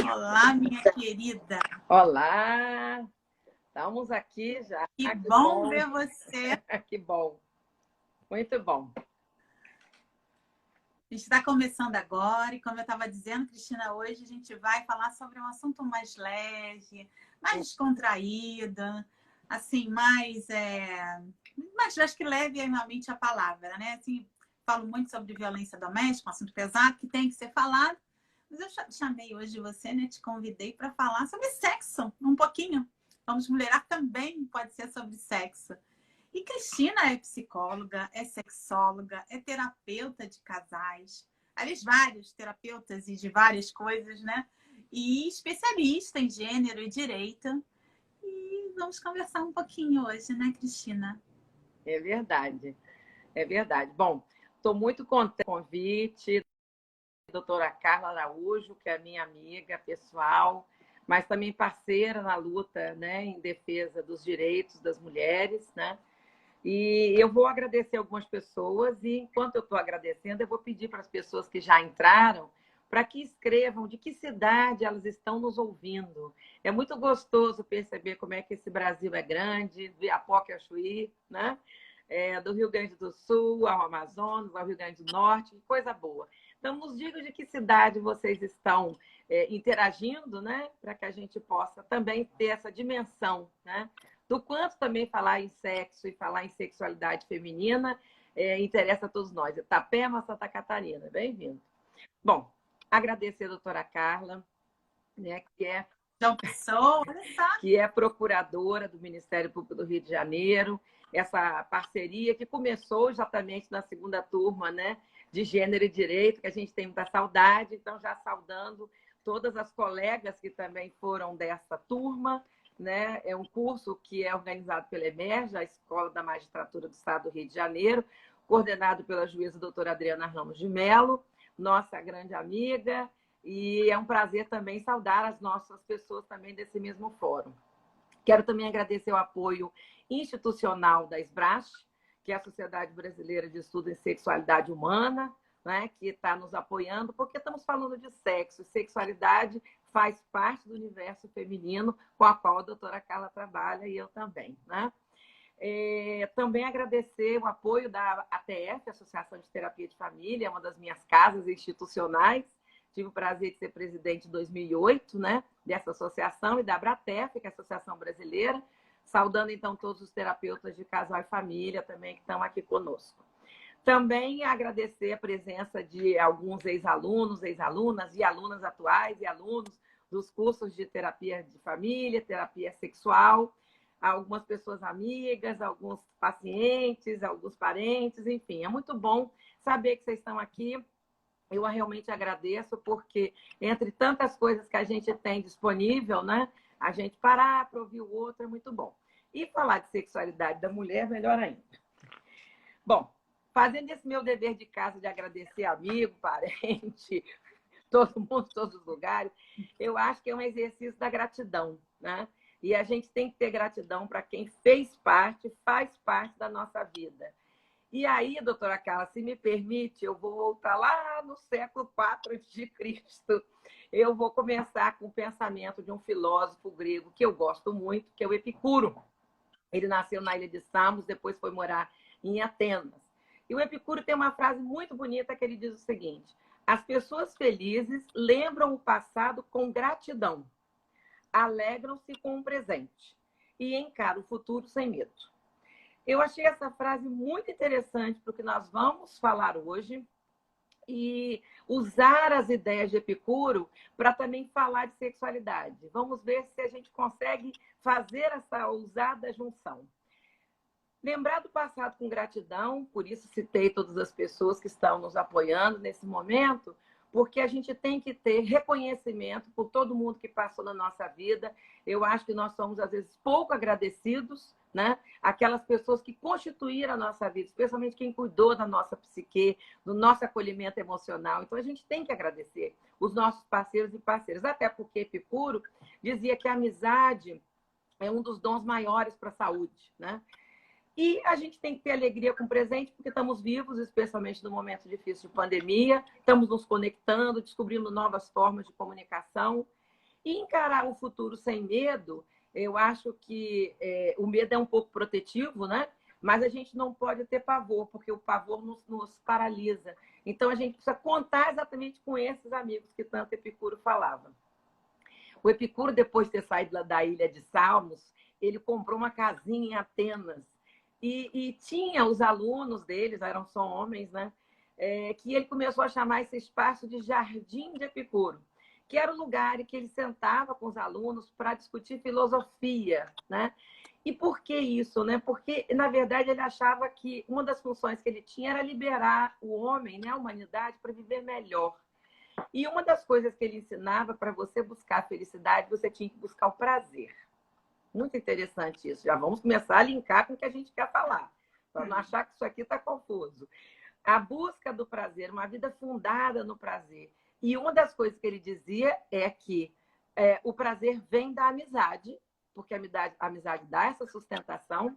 Olá, minha querida. Olá, estamos aqui já. Que bom ver você. Que bom, muito bom. A gente está começando agora e, como eu estava dizendo, Cristina, hoje a gente vai falar sobre um assunto mais leve, mais descontraído, assim, mais acho que leve é realmente a palavra, né? Assim, falo muito sobre violência doméstica, um assunto pesado que tem que ser falado, mas eu chamei hoje você, né? Te convidei para falar sobre sexo, um pouquinho. Vamos mulherar também pode ser sobre sexo. E Cristina é psicóloga, é sexóloga, é terapeuta de casais, aliás, vários terapeutas e de várias coisas, né? E especialista em gênero e direito. E vamos conversar um pouquinho hoje, né, Cristina? É verdade, é verdade. Bom, estou muito contente com o convite, doutora Carla Araújo, que é minha amiga pessoal, mas também parceira na luta, né, em defesa dos direitos das mulheres, né? E eu vou agradecer algumas pessoas e, enquanto eu estou agradecendo, eu vou pedir para as pessoas que já entraram para que escrevam de que cidade elas estão nos ouvindo. É muito gostoso perceber como é que esse Brasil é grande, de Apoque a Chuí, né? Do Rio Grande do Sul ao Amazonas, ao Rio Grande do Norte, que coisa boa. Então, nos digam de que cidade vocês estão interagindo, né? Para que a gente possa também ter essa dimensão, né? Do quanto também falar em sexo e falar em sexualidade feminina interessa a todos nós. Itapema, Santa Catarina. Bem-vindo. Bom, agradecer a doutora Carla, né, que é procuradora do Ministério Público do Rio de Janeiro, essa parceria que começou exatamente na segunda turma, né, de Gênero e Direito, que a gente tem muita saudade, então já saudando todas as colegas que também foram dessa turma, né? É um curso que é organizado pela EMERGE, a Escola da Magistratura do Estado do Rio de Janeiro, coordenado pela juíza doutora Adriana Ramos de Mello, nossa grande amiga, e é um prazer também saudar as nossas pessoas também desse mesmo fórum. Quero também agradecer o apoio institucional da SBRASH, que é a Sociedade Brasileira de Estudo em Sexualidade Humana, né, que está nos apoiando, porque estamos falando de sexo. Sexualidade faz parte do universo feminino com a qual a doutora Carla trabalha e eu também, né? Também agradecer o apoio da ATF, Associação de Terapia de Família, uma das minhas casas institucionais. Tive o prazer de ser presidente em 2008, né, dessa associação, e da Abratef, que é a Associação Brasileira, saudando, então, todos os terapeutas de casal e família também que estão aqui conosco. Também agradecer a presença de alguns ex-alunos, ex-alunas e alunas atuais e alunos dos cursos de terapia de família, terapia sexual, algumas pessoas amigas, alguns pacientes, alguns parentes, enfim. É muito bom saber que vocês estão aqui. Eu realmente agradeço, porque entre tantas coisas que a gente tem disponível, né, a gente parar para ouvir o outro é muito bom. E falar de sexualidade da mulher, melhor ainda. Bom, fazendo esse meu dever de casa de agradecer amigo, parente, todo mundo, todos os lugares, eu acho que é um exercício da gratidão, né? E a gente tem que ter gratidão para quem fez parte, faz parte da nossa vida. E aí, doutora Carla, se me permite, eu vou voltar lá no século IV a.C. Eu vou começar com o pensamento de um filósofo grego que eu gosto muito, que é o Epicuro. Ele nasceu na ilha de Samos, depois foi morar em Atenas. E o Epicuro tem uma frase muito bonita que ele diz o seguinte: as pessoas felizes lembram o passado com gratidão, alegram-se com o presente e encaram o futuro sem medo. Eu achei essa frase muito interessante para o que nós vamos falar hoje e usar as ideias de Epicuro para também falar de sexualidade. Vamos ver se a gente consegue fazer essa ousada junção. Lembrar do passado com gratidão, por isso citei todas as pessoas que estão nos apoiando nesse momento, porque a gente tem que ter reconhecimento por todo mundo que passou na nossa vida. Eu acho que nós somos, às vezes, pouco agradecidos, né? Aquelas pessoas que constituíram a nossa vida, especialmente quem cuidou da nossa psique, do nosso acolhimento emocional. Então, a gente tem que agradecer os nossos parceiros e parceiras, até porque Epicuro dizia que a amizade é um dos dons maiores para a saúde, né? E a gente tem que ter alegria com o presente, porque estamos vivos, especialmente no momento difícil de pandemia, estamos nos conectando, descobrindo novas formas de comunicação. E encarar o futuro sem medo, eu acho que o medo é um pouco protetivo, né? Mas a gente não pode ter pavor, porque o pavor nos paralisa. Então, a gente precisa contar exatamente com esses amigos que tanto Epicuro falava. O Epicuro, depois de ter saído da ilha de Salmos, ele comprou uma casinha em Atenas. E tinha os alunos deles, eram só homens, né? Que ele começou a chamar esse espaço de Jardim de Epicuro, que era o lugar em que ele sentava com os alunos para discutir filosofia, né? E por que isso, né? Porque, na verdade, ele achava que uma das funções que ele tinha era liberar o homem, né, a humanidade, para viver melhor. E uma das coisas que ele ensinava, para você buscar a felicidade, você tinha que buscar o prazer. Muito interessante isso. Já vamos começar a linkar com o que a gente quer falar, para não achar que isso aqui está confuso. A busca do prazer, uma vida fundada no prazer. E uma das coisas que ele dizia é que o prazer vem da amizade, porque a amizade dá essa sustentação.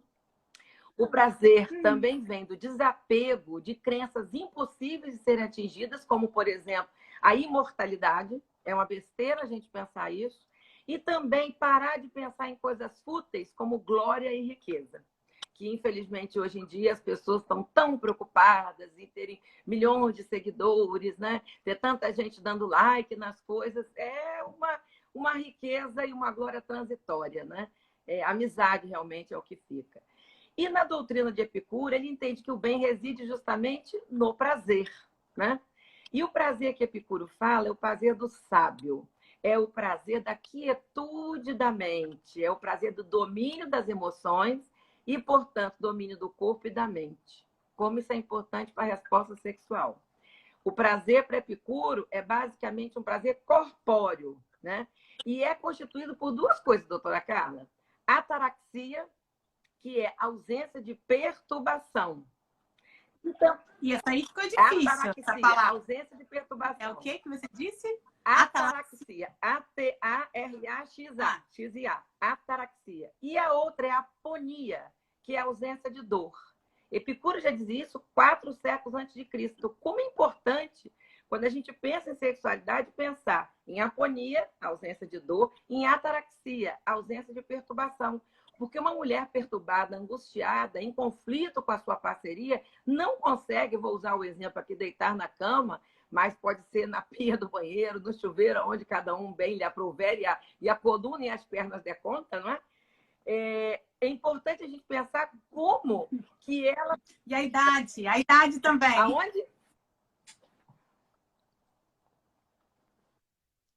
O prazer também vem do desapego de crenças impossíveis de serem atingidas, como, por exemplo, a imortalidade. É uma besteira a gente pensar isso. E também parar de pensar em coisas fúteis, como glória e riqueza. Que, infelizmente, hoje em dia as pessoas estão tão preocupadas em terem milhões de seguidores, né? Ter tanta gente dando like nas coisas. É uma riqueza e uma glória transitória, né? A amizade realmente é o que fica. E na doutrina de Epicuro, ele entende que o bem reside justamente no prazer, né? E o prazer que Epicuro fala é o prazer do sábio, é o prazer da quietude da mente, é o prazer do domínio das emoções e, portanto, domínio do corpo e da mente. Como isso é importante para a resposta sexual. O prazer para Epicuro é basicamente um prazer corpóreo, né? E é constituído por duas coisas, doutora Carla. Ataraxia, que é ausência de perturbação. Então, e essa aí ficou difícil, essa palavra. Ausência de perturbação. É o que você disse? Ataraxia. A-T-A-R-A-X-A. X-I-A. Ataraxia. E a outra é a aponia, que é a ausência de dor. Epicuro já dizia isso 4 séculos antes de Cristo. Então, como é importante, quando a gente pensa em sexualidade, pensar em aponia, ausência de dor, em ataraxia, ausência de perturbação. Porque uma mulher perturbada, angustiada, em conflito com a sua parceria, não consegue, vou usar o exemplo aqui, deitar na cama, mas pode ser na pia do banheiro, no chuveiro, onde cada um bem lhe aprouver e a coluna e as pernas der conta, não é? É importante a gente pensar como que ela... E a idade também. Aonde?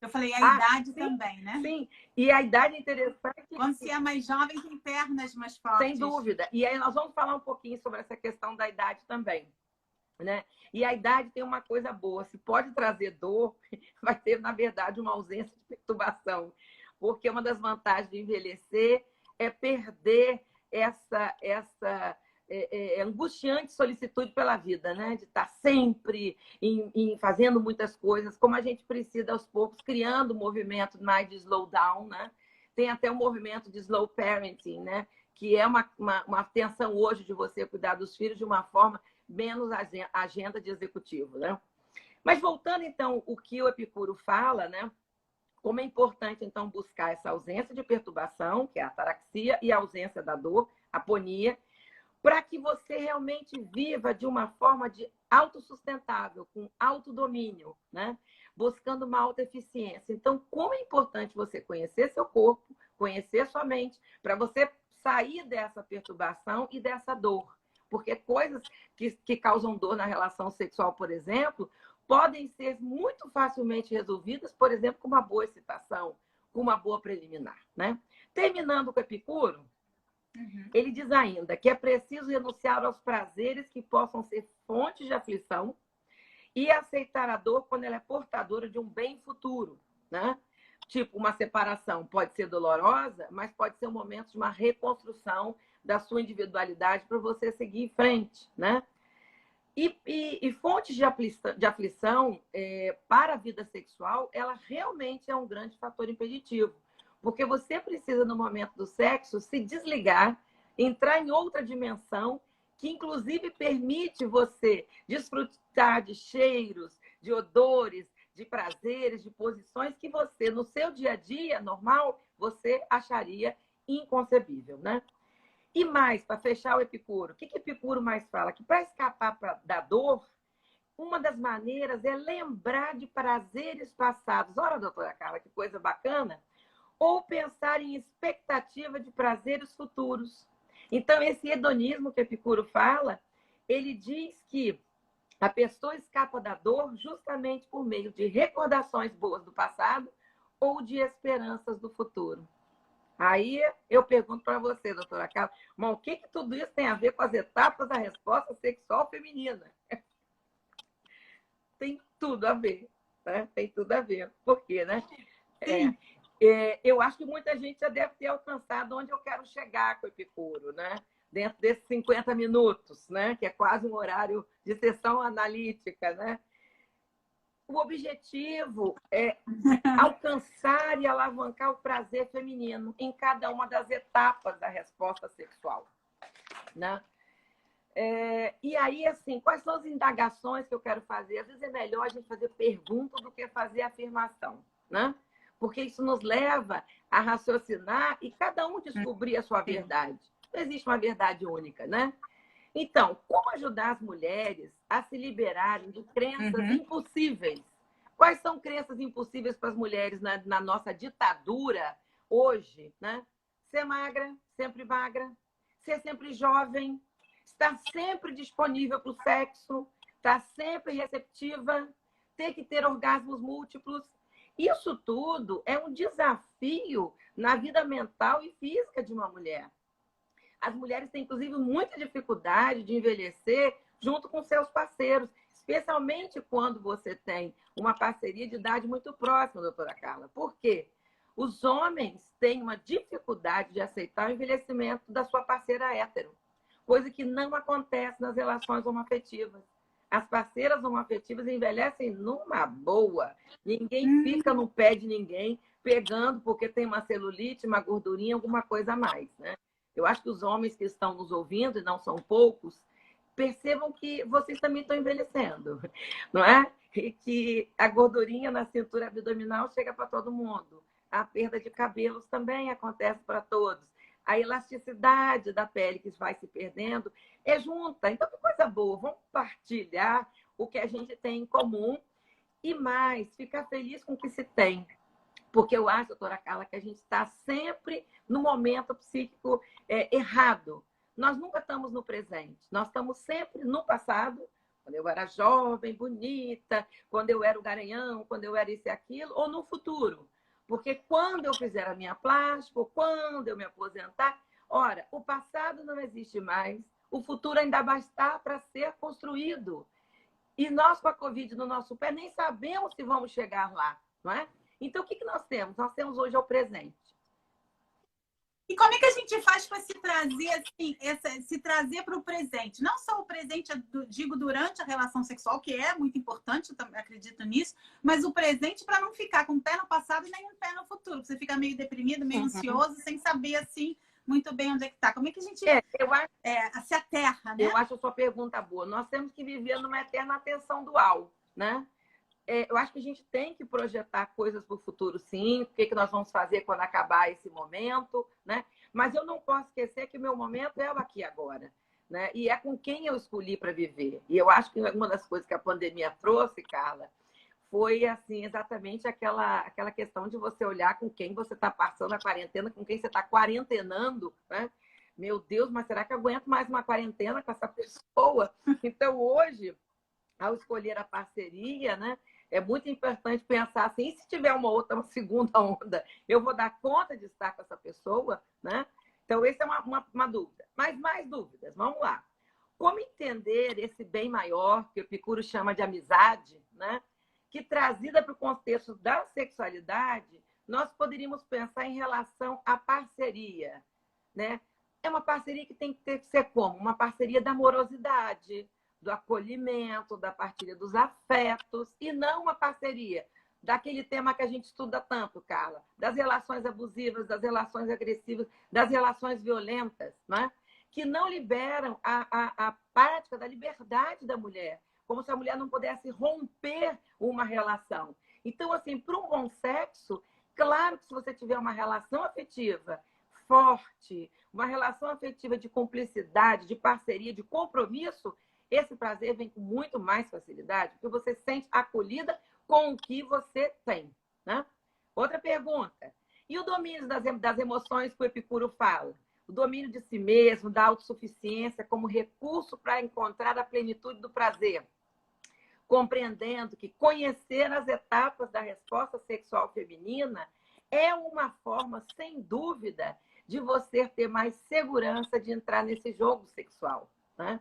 Eu falei a idade também, né? Sim, e a idade é interessante. Quando se é mais jovem, tem pernas mais fortes. Sem dúvida. E aí nós vamos falar um pouquinho sobre essa questão da idade também, né? E a idade tem uma coisa boa, se pode trazer dor, vai ter, na verdade, uma ausência de perturbação. Porque uma das vantagens de envelhecer é perder essa angustiante solicitude pela vida, né? De estar sempre fazendo muitas coisas, como a gente precisa aos poucos, criando um movimento mais de slowdown, né? Tem até um movimento de slow parenting, né? Que é uma atenção hoje de você cuidar dos filhos de uma forma menos agenda de executivo, né? Mas voltando, então, o que o Epicuro fala, né? Como é importante, então, buscar essa ausência de perturbação, que é a ataraxia, e a ausência da dor, aponia, para que você realmente viva de uma forma de autossustentável, com autodomínio, né? Buscando uma autoeficiência. Então, como é importante você conhecer seu corpo, conhecer sua mente, para você sair dessa perturbação e dessa dor. Porque coisas que causam dor na relação sexual, por exemplo, podem ser muito facilmente resolvidas, por exemplo, com uma boa excitação, com uma boa preliminar, né? Terminando com Epicuro, ele diz ainda que é preciso renunciar aos prazeres que possam ser fontes de aflição e aceitar a dor quando ela é portadora de um bem futuro, né? Tipo, uma separação pode ser dolorosa, mas pode ser um momento de uma reconstrução da sua individualidade para você seguir em frente, né? E fontes de aflição para a vida sexual, ela realmente é um grande fator impeditivo. Porque você precisa, no momento do sexo, se desligar, entrar em outra dimensão, que inclusive permite você desfrutar de cheiros, de odores, de prazeres, de posições que você, no seu dia a dia normal, você acharia inconcebível, né? E mais, para fechar o Epicuro, o que Epicuro mais fala? Que para escapar da dor, uma das maneiras é lembrar de prazeres passados. Olha, doutora Carla, que coisa bacana. Ou pensar em expectativa de prazeres futuros. Então, esse hedonismo que Epicuro fala, ele diz que a pessoa escapa da dor justamente por meio de recordações boas do passado ou de esperanças do futuro. Aí eu pergunto para você, doutora Carla, mas o que tudo isso tem a ver com as etapas da resposta sexual feminina? Tem tudo a ver, né? Tem tudo a ver. Por quê, né? Eu acho que muita gente já deve ter alcançado onde eu quero chegar com o Epicuro, né? Dentro desses 50 minutos, né? Que é quase um horário de sessão analítica, né? O objetivo é alcançar e alavancar o prazer feminino em cada uma das etapas da resposta sexual, né? E aí, assim, quais são as indagações que eu quero fazer? Às vezes é melhor a gente fazer pergunta do que fazer afirmação, né? Porque isso nos leva a raciocinar e cada um descobrir a sua verdade. Não existe uma verdade única, né? Então, como ajudar as mulheres a se liberarem de crenças impossíveis? Quais são crenças impossíveis para as mulheres na nossa ditadura hoje, né? Ser magra, ser sempre jovem, estar sempre disponível para o sexo, estar sempre receptiva, ter que ter orgasmos múltiplos. Isso tudo é um desafio na vida mental e física de uma mulher. As mulheres têm, inclusive, muita dificuldade de envelhecer junto com seus parceiros, especialmente quando você tem uma parceria de idade muito próxima, doutora Carla. Por quê? Os homens têm uma dificuldade de aceitar o envelhecimento da sua parceira hétero, coisa que não acontece nas relações homoafetivas. As parceiras homoafetivas envelhecem numa boa. Ninguém fica no pé de ninguém pegando porque tem uma celulite, uma gordurinha, alguma coisa a mais, né? Eu acho que os homens que estão nos ouvindo, e não são poucos, percebam que vocês também estão envelhecendo, não é? E que a gordurinha na cintura abdominal chega para todo mundo. A perda de cabelos também acontece para todos. A elasticidade da pele que vai se perdendo é junta. Então, que coisa boa. Vamos partilhar o que a gente tem em comum e mais, ficar feliz com o que se tem. Porque eu acho, doutora Carla, que a gente está sempre no momento psíquico errado. Nós nunca estamos no presente. Nós estamos sempre no passado, quando eu era jovem, bonita, quando eu era o garanhão, quando eu era isso e aquilo, ou no futuro. Porque quando eu fizer a minha plástica, ou quando eu me aposentar, ora, o passado não existe mais, o futuro ainda vai estar para ser construído. E nós, com a Covid no nosso pé, nem sabemos se vamos chegar lá, não é? Então, o que nós temos? Nós temos hoje o presente. E como é que a gente faz para se trazer assim, se trazer para o presente? Não só o presente, digo, durante a relação sexual, que é muito importante, eu também acredito nisso, mas o presente para não ficar com um pé no passado e nem um pé no futuro. Você fica meio deprimido, meio ansioso, sem saber assim muito bem onde é que está. Como é que a gente se aterra, né? Eu acho a sua pergunta boa. Nós temos que viver numa eterna atenção dual, né? Eu acho que a gente tem que projetar coisas para o futuro, sim. O que nós vamos fazer quando acabar esse momento, né? Mas eu não posso esquecer que o meu momento é o aqui e agora, né? E é com quem eu escolhi para viver. E eu acho que uma das coisas que a pandemia trouxe, Carla, foi assim exatamente aquela questão de você olhar com quem você está passando a quarentena, com quem você está quarentenando, né? Meu Deus, mas será que eu aguento mais uma quarentena com essa pessoa? Então, hoje, ao escolher a parceria, né? É muito importante pensar assim, e se tiver uma segunda onda, eu vou dar conta de estar com essa pessoa, né? Então, essa é uma dúvida. Mas mais dúvidas, vamos lá. Como entender esse bem maior, que o Epicuro chama de amizade, né? Que trazida para o contexto da sexualidade, nós poderíamos pensar em relação à parceria, né? É uma parceria que tem que ser como? Uma parceria da amorosidade, do acolhimento, da partilha dos afetos, e não uma parceria daquele tema que a gente estuda tanto, Carla, das relações abusivas, das relações agressivas, das relações violentas, né? Que não liberam a prática da liberdade da mulher, como se a mulher não pudesse romper uma relação. Então, assim, para um bom sexo, claro que se você tiver uma relação afetiva forte, uma relação afetiva de cumplicidade, de parceria, de compromisso, esse prazer vem com muito mais facilidade, porque você se sente acolhida com o que você tem, né? Outra pergunta. E o domínio das emoções que o Epicuro fala? O domínio de si mesmo, da autossuficiência como recurso para encontrar a plenitude do prazer. Compreendendo que conhecer as etapas da resposta sexual feminina é uma forma, sem dúvida, de você ter mais segurança de entrar nesse jogo sexual, né?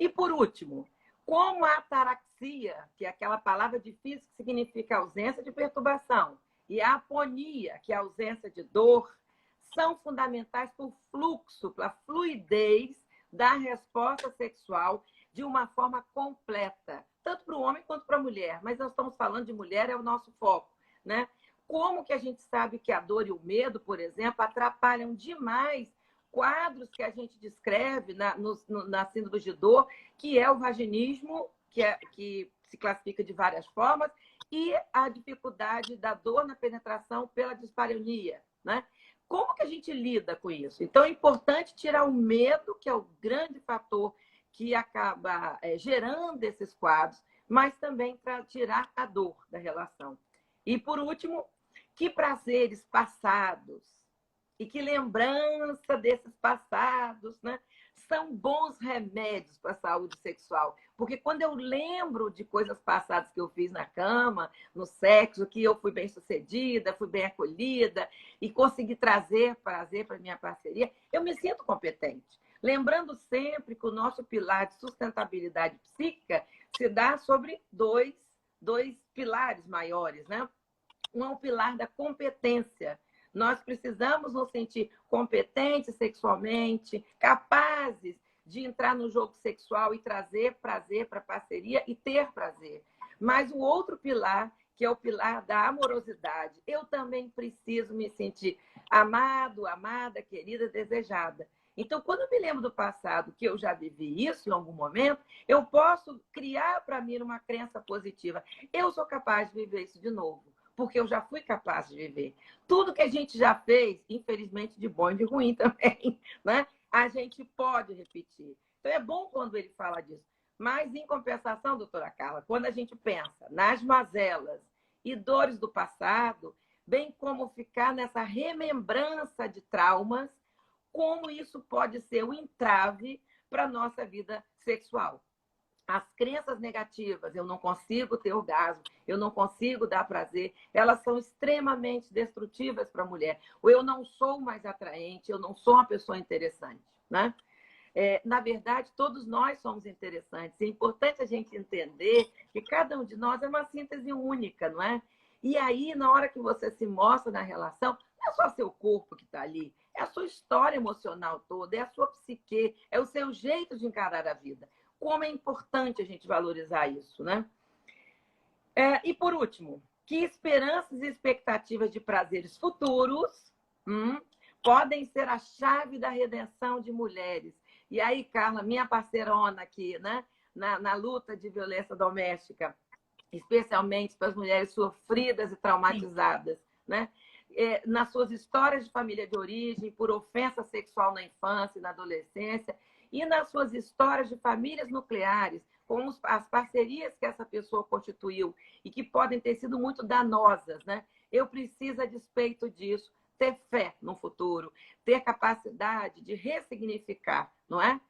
E, por último, como a ataraxia, que é aquela palavra difícil que significa ausência de perturbação, e a aponia, que é a ausência de dor, são fundamentais para o fluxo, para a fluidez da resposta sexual de uma forma completa, tanto para o homem quanto para a mulher. Mas nós estamos falando de mulher, é o nosso foco, né? Como que a gente sabe que a dor e o medo, por exemplo, atrapalham demais quadros que a gente descreve na síndrome de dor, que é o vaginismo, que se classifica de várias formas, e a dificuldade da dor na penetração pela dispareunia, né? Como que a gente lida com isso? Então, é importante tirar o medo, que é o grande fator que acaba gerando esses quadros, mas também para tirar a dor da relação. E, por último, que prazeres passados e que lembrança desses passados, né, são bons remédios para a saúde sexual. Porque quando eu lembro de coisas passadas que eu fiz na cama, no sexo, que eu fui bem-sucedida, fui bem acolhida e consegui trazer prazer para a minha parceria, eu me sinto competente. Lembrando sempre que o nosso pilar de sustentabilidade psíquica se dá sobre dois pilares maiores, né? Um é o pilar da competência. Nós precisamos nos sentir competentes sexualmente, capazes de entrar no jogo sexual e trazer prazer para a parceria e ter prazer. Mas o outro pilar, que é o pilar da amorosidade, eu também preciso me sentir amado, amada, querida, desejada. Então, quando eu me lembro do passado, que eu já vivi isso em algum momento, eu posso criar para mim uma crença positiva. Eu sou capaz de viver isso de novo, porque eu já fui capaz de viver. Tudo que a gente já fez, infelizmente, de bom e de ruim também, né? A gente pode repetir. Então, é bom quando ele fala disso. Mas, em compensação, doutora Carla, quando a gente pensa nas mazelas e dores do passado, bem como ficar nessa remembrança de traumas, como isso pode ser um entrave para a nossa vida sexual. As crenças negativas, eu não consigo ter orgasmo, eu não consigo dar prazer, elas são extremamente destrutivas para a mulher. Ou eu não sou mais atraente, eu não sou uma pessoa interessante, né? Na verdade, todos nós somos interessantes. É importante a gente entender que cada um de nós é uma síntese única, não é? E aí, na hora que você se mostra na relação, não é só seu corpo que está ali, é a sua história emocional toda, é a sua psique, é o seu jeito de encarar a vida. Como é importante a gente valorizar isso, né? E por último, que esperanças e expectativas de prazeres futuros podem ser a chave da redenção de mulheres. E aí, Carla, minha parceirona aqui, né? Na luta de violência doméstica, especialmente para as mulheres sofridas e traumatizadas, né? Nas suas histórias de família de origem, por ofensa sexual na infância e na adolescência, e nas suas histórias de famílias nucleares, com as parcerias que essa pessoa constituiu e que podem ter sido muito danosas, né? Eu preciso, a despeito disso, ter fé no futuro, ter capacidade de ressignificar, não é?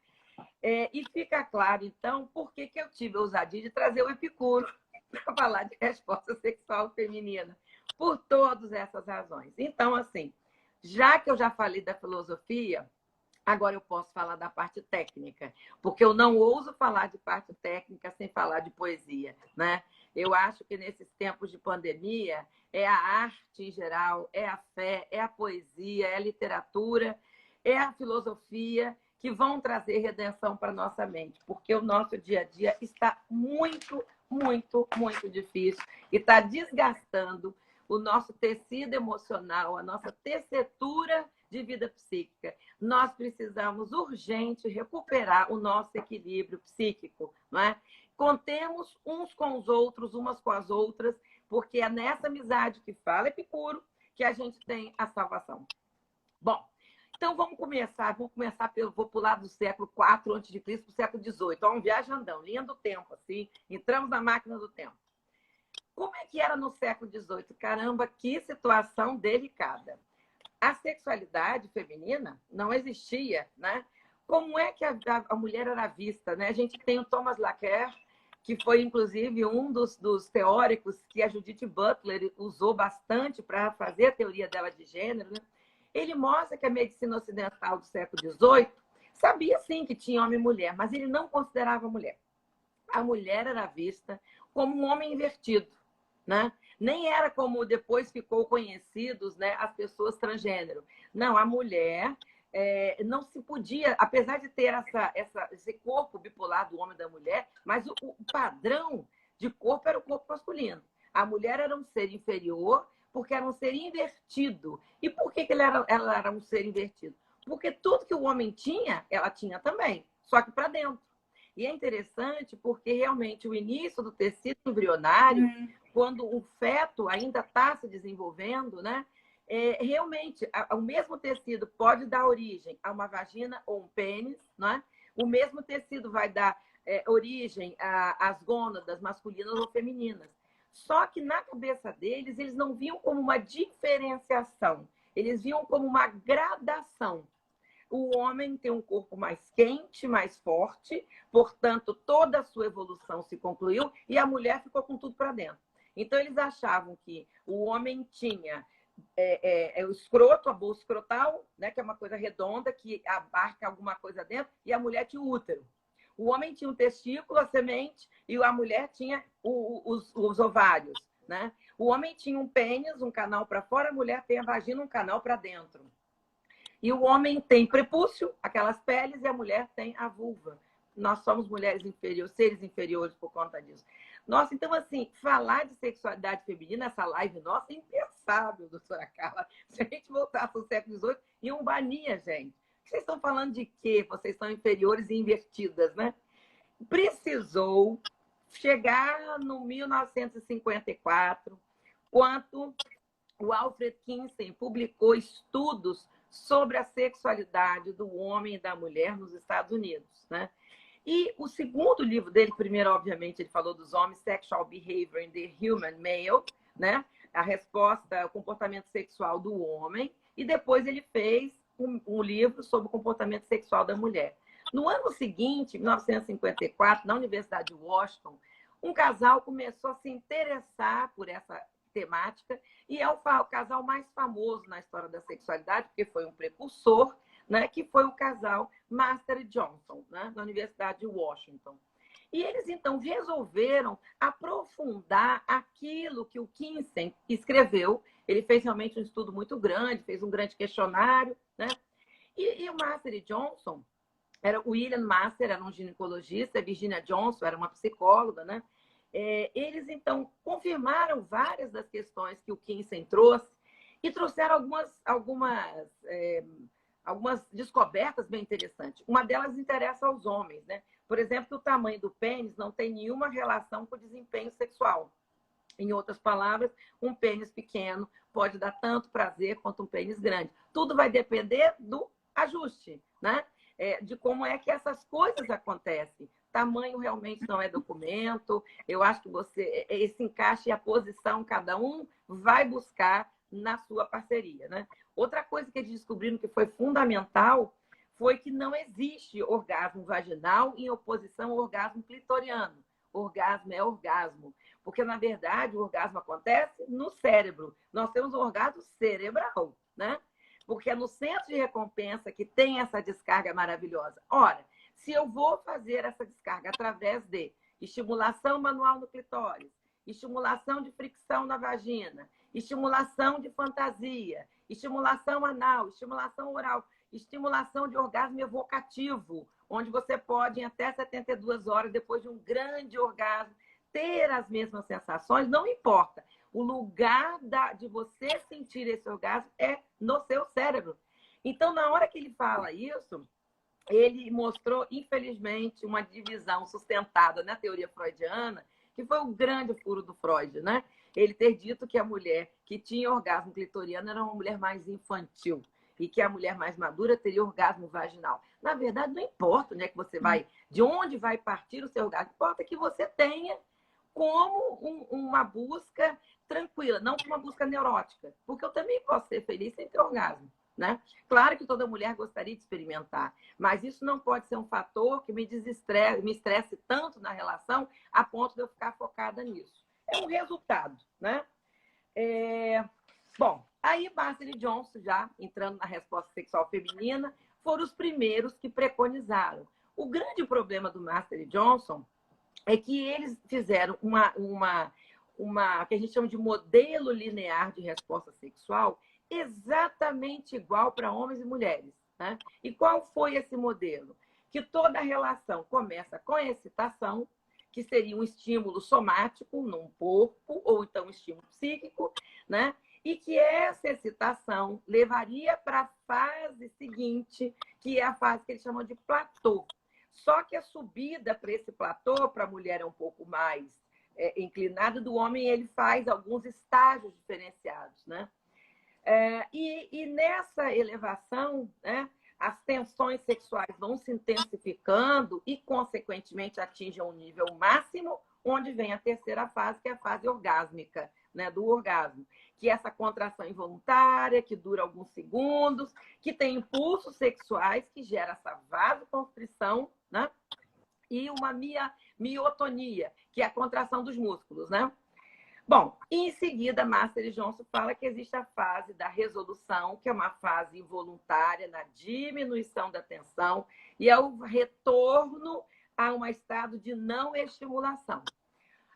E fica claro, então, por que eu tive a ousadia de trazer o Epicuro para falar de resposta sexual feminina. Por todas essas razões. Então, assim, já que eu já falei da filosofia, agora eu posso falar da parte técnica, porque eu não ouso falar de parte técnica sem falar de poesia, né? Eu acho que nesses tempos de pandemia, é a arte em geral, é a fé, é a poesia, é a literatura, é a filosofia que vão trazer redenção para a nossa mente, porque o nosso dia a dia está muito, muito, muito difícil e está desgastando o nosso tecido emocional, a nossa tessitura de vida psíquica. Nós precisamos urgente recuperar o nosso equilíbrio psíquico, não é? Contemos uns com os outros, umas com as outras, porque é nessa amizade que fala Epicuro que a gente tem a salvação. Bom, então vamos começar vou pular do século IV a.C. para o século XVIII. Então, um viajandão, linha do tempo, assim, entramos na máquina do tempo. Como é que era no século XVIII? Caramba, que situação delicada. A sexualidade feminina não existia, né? Como é que a mulher era vista, né? A gente tem o Thomas Laqueur, que foi, inclusive, um dos teóricos que a Judith Butler usou bastante para fazer a teoria dela de gênero, né? Ele mostra que a medicina ocidental do século XVIII sabia, sim, que tinha homem e mulher, mas ele não considerava a mulher. A mulher era vista como um homem invertido, né? Nem era como depois ficou conhecidos, né, as pessoas transgênero. Não, a mulher não se podia, apesar de ter esse corpo bipolar do homem e da mulher, mas o padrão de corpo era o corpo masculino. A mulher era um ser inferior porque era um ser invertido. E por que ela era um ser invertido? Porque tudo que o homem tinha, ela tinha também, só que para dentro. E é interessante porque realmente o início do tecido embrionário, quando o feto ainda está se desenvolvendo, né? Realmente, o mesmo tecido pode dar origem a uma vagina ou um pênis, né? O mesmo tecido vai dar origem às gônadas masculinas ou femininas. Só que na cabeça deles, eles não viam como uma diferenciação, eles viam como uma gradação. O homem tem um corpo mais quente, mais forte, portanto, toda a sua evolução se concluiu e a mulher ficou com tudo para dentro. Então, eles achavam que o homem tinha o escroto, a bolsa escrotal, né, que é uma coisa redonda, que abarca alguma coisa dentro, e a mulher tinha o útero. O homem tinha um testículo, a semente, e a mulher tinha os ovários, né? O homem tinha um pênis, um canal para fora, a mulher tem a vagina, um canal para dentro. E o homem tem prepúcio, aquelas peles, e a mulher tem a vulva. Nós somos mulheres inferiores, seres inferiores por conta disso. Nossa, então, assim, falar de sexualidade feminina, essa live nossa, é impensável, doutora Carla. Se a gente voltasse ao século XVIII, iam banir a gente. Vocês estão falando de quê? Vocês são inferiores e invertidas, né? Precisou chegar no 1954, quando o Alfred Kinsey publicou estudos sobre a sexualidade do homem e da mulher nos Estados Unidos, né? E o segundo livro dele, primeiro, obviamente, ele falou dos homens, Sexual Behavior in the Human Male, né? A resposta, o comportamento sexual do homem, e depois ele fez um livro sobre o comportamento sexual da mulher. No ano seguinte, 1954, na Universidade de Washington, um casal começou a se interessar por essa temática e é o casal mais famoso na história da sexualidade, porque foi um precursor, né, que foi o casal Master e Johnson, né, na Universidade de Washington. E eles, então, resolveram aprofundar aquilo que o Kinsey escreveu. Ele fez realmente um estudo muito grande, fez um grande questionário, né? E o Master e Johnson, o William Master era um ginecologista, a Virginia Johnson era uma psicóloga, né? Eles, então, confirmaram várias das questões que o Kinsey trouxe e trouxeram algumas descobertas bem interessantes. Uma delas interessa aos homens, né? Por exemplo, que o tamanho do pênis não tem nenhuma relação com o desempenho sexual. Em outras palavras, um pênis pequeno pode dar tanto prazer quanto um pênis grande. Tudo vai depender do ajuste, né? De como é que essas coisas acontecem. Tamanho realmente não é documento. Eu acho que esse encaixe e a posição, cada um vai buscar na sua parceria, né? Outra coisa que eles descobriram que foi fundamental foi que não existe orgasmo vaginal em oposição ao orgasmo clitoriano. Orgasmo é orgasmo. Porque, na verdade, o orgasmo acontece no cérebro. Nós temos um orgasmo cerebral, né? Porque é no centro de recompensa que tem essa descarga maravilhosa. Ora, se eu vou fazer essa descarga através de estimulação manual no clitóris, estimulação de fricção na vagina, estimulação de fantasia, estimulação anal, estimulação oral, estimulação de orgasmo evocativo, onde você pode, em até 72 horas, depois de um grande orgasmo, ter as mesmas sensações, não importa. O lugar de você sentir esse orgasmo é no seu cérebro. Então, na hora que ele fala isso, ele mostrou, infelizmente, uma divisão sustentada na teoria freudiana, que foi o grande furo do Freud, né? ele ter dito que a mulher que tinha orgasmo clitoriano era uma mulher mais infantil e que a mulher mais madura teria orgasmo vaginal. Na verdade, não importa onde é que você vai, de onde vai partir o seu orgasmo, importa que você tenha como uma busca tranquila, não uma busca neurótica, porque eu também posso ser feliz sem ter orgasmo, né? Claro que toda mulher gostaria de experimentar, mas isso não pode ser um fator que me estresse tanto na relação a ponto de eu ficar focada nisso. É um resultado, né? Bom, aí Marston e Johnson, já entrando na resposta sexual feminina, foram os primeiros que preconizaram. O grande problema do Marston e Johnson é que eles fizeram uma que a gente chama de modelo linear de resposta sexual exatamente igual para homens e mulheres, né? E qual foi esse modelo? Que toda relação começa com a excitação, que seria um estímulo somático num corpo, ou então um estímulo psíquico, né? E que essa excitação levaria para a fase seguinte, que é a fase que eles chamam de platô. Só que a subida para esse platô, para a mulher é um pouco mais inclinada, do homem ele faz alguns estágios diferenciados, né? E nessa elevação, né, as tensões sexuais vão se intensificando e, consequentemente, atingem um nível máximo, onde vem a terceira fase, que é a fase orgásmica, né, do orgasmo, que é essa contração involuntária, que dura alguns segundos, que tem impulsos sexuais, que gera essa vasoconstrição, né, e uma miotonia, que é a contração dos músculos, né? Bom, em seguida, Marston e Johnson fala que existe a fase da resolução, que é uma fase involuntária na diminuição da tensão e é o retorno a um estado de não estimulação.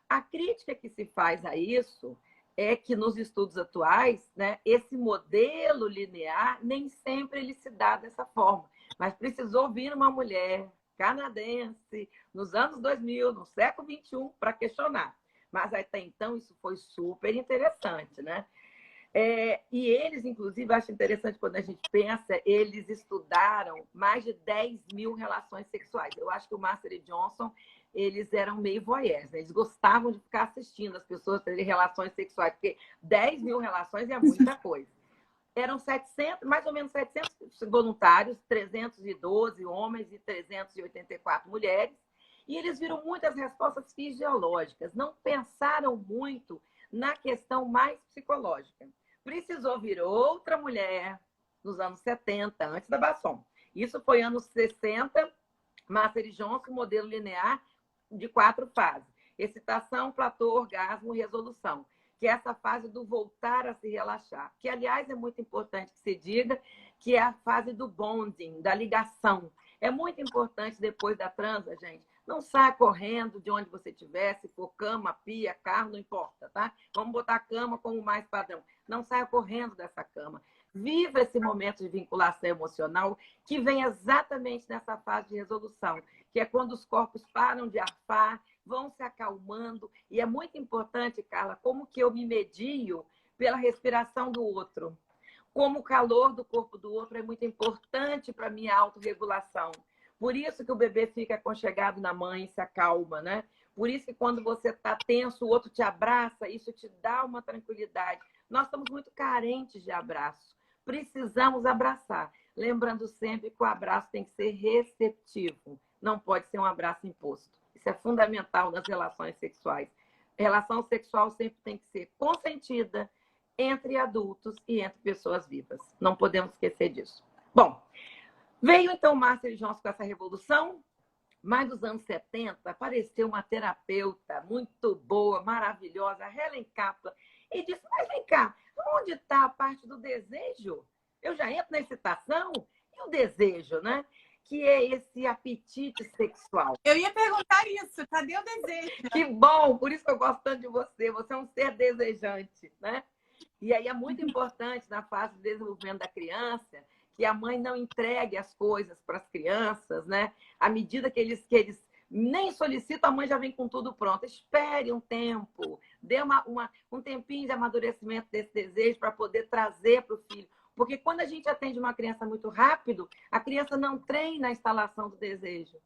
A crítica que se faz a isso é que nos estudos atuais, né, esse modelo linear nem sempre ele se dá dessa forma, mas precisou vir uma mulher canadense nos anos 2000, no século XXI, para questionar. Mas até então isso foi super interessante, né? E eles, inclusive, acho interessante quando a gente pensa, eles estudaram mais de 10 mil relações sexuais. Eu acho que o Marston e Johnson, eles eram meio voyeurs, né? Eles gostavam de ficar assistindo as pessoas terem relações sexuais, porque 10 mil relações é muita coisa. Eram 700, mais ou menos 700 voluntários, 312 homens e 384 mulheres. E eles viram muitas respostas fisiológicas, não pensaram muito na questão mais psicológica. Precisou vir outra mulher nos anos 70, antes da Basson. Isso foi anos 60, Marston e Johnson, modelo linear de 4 fases. Excitação, platô, orgasmo e resolução. Que é essa fase do voltar a se relaxar. Que, aliás, é muito importante que se diga que é a fase do bonding, da ligação. É muito importante, depois da transa, gente, não saia correndo de onde você estiver, se for cama, pia, carro, não importa, tá? Vamos botar a cama como mais padrão. Não saia correndo dessa cama. Viva esse momento de vinculação emocional que vem exatamente nessa fase de resolução, que é quando os corpos param de arfar, vão se acalmando. E é muito importante, Carla, como que eu me medio pela respiração do outro. Como o calor do corpo do outro é muito importante para a minha autorregulação. Por isso que o bebê fica aconchegado na mãe e se acalma, né? Por isso que quando você está tenso, o outro te abraça, isso te dá uma tranquilidade. Nós estamos muito carentes de abraço. Precisamos abraçar. Lembrando sempre que o abraço tem que ser receptivo. Não pode ser um abraço imposto. Isso é fundamental nas relações sexuais. A relação sexual sempre tem que ser consentida entre adultos e entre pessoas vivas. Não podemos esquecer disso. Bom, veio então Marston e Johnson com essa revolução. Mais dos anos 70, apareceu uma terapeuta muito boa, maravilhosa, Helen Kaplan, e disse, mas vem cá, onde está a parte do desejo? Eu já entro na excitação e o desejo, né? Que é esse apetite sexual. Eu ia perguntar isso, cadê o desejo? Que bom, por isso que eu gosto tanto de você. Você é um ser desejante, né? E aí é muito importante na fase de desenvolvimento da criança que a mãe não entregue as coisas para as crianças, né? À medida que eles nem solicitam, a mãe já vem com tudo pronto. Espere um tempo, dê um tempinho de amadurecimento desse desejo para poder trazer para o filho. Porque quando a gente atende uma criança muito rápido, a criança não treina a instalação do desejo.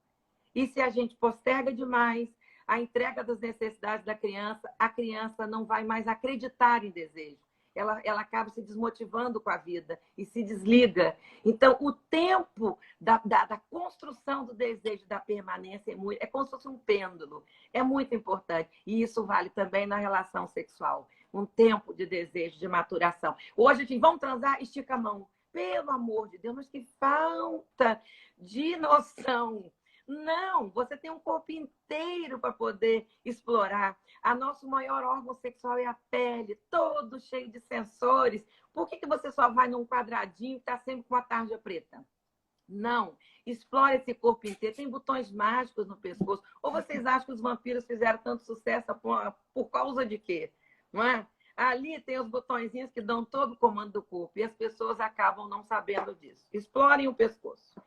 E se a gente posterga demais, a entrega das necessidades da criança, a criança não vai mais acreditar em desejo. Ela acaba se desmotivando com a vida e se desliga. Então, o tempo da construção do desejo, da permanência, é como se fosse um pêndulo. É muito importante. E isso vale também na relação sexual. Um tempo de desejo, de maturação. Hoje, assim, vamos transar? Estica a mão. Pelo amor de Deus, mas que falta de noção. Não, você tem um corpo inteiro para poder explorar. A nosso maior órgão sexual é a pele, todo cheio de sensores. Por que você só vai num quadradinho e está sempre com a tarja preta? Não, explore esse corpo inteiro. Tem botões mágicos no pescoço. Ou vocês acham que os vampiros fizeram tanto sucesso por causa de quê? Não é? Ali tem os botõezinhos que dão todo o comando do corpo e as pessoas acabam não sabendo disso. Explorem o pescoço.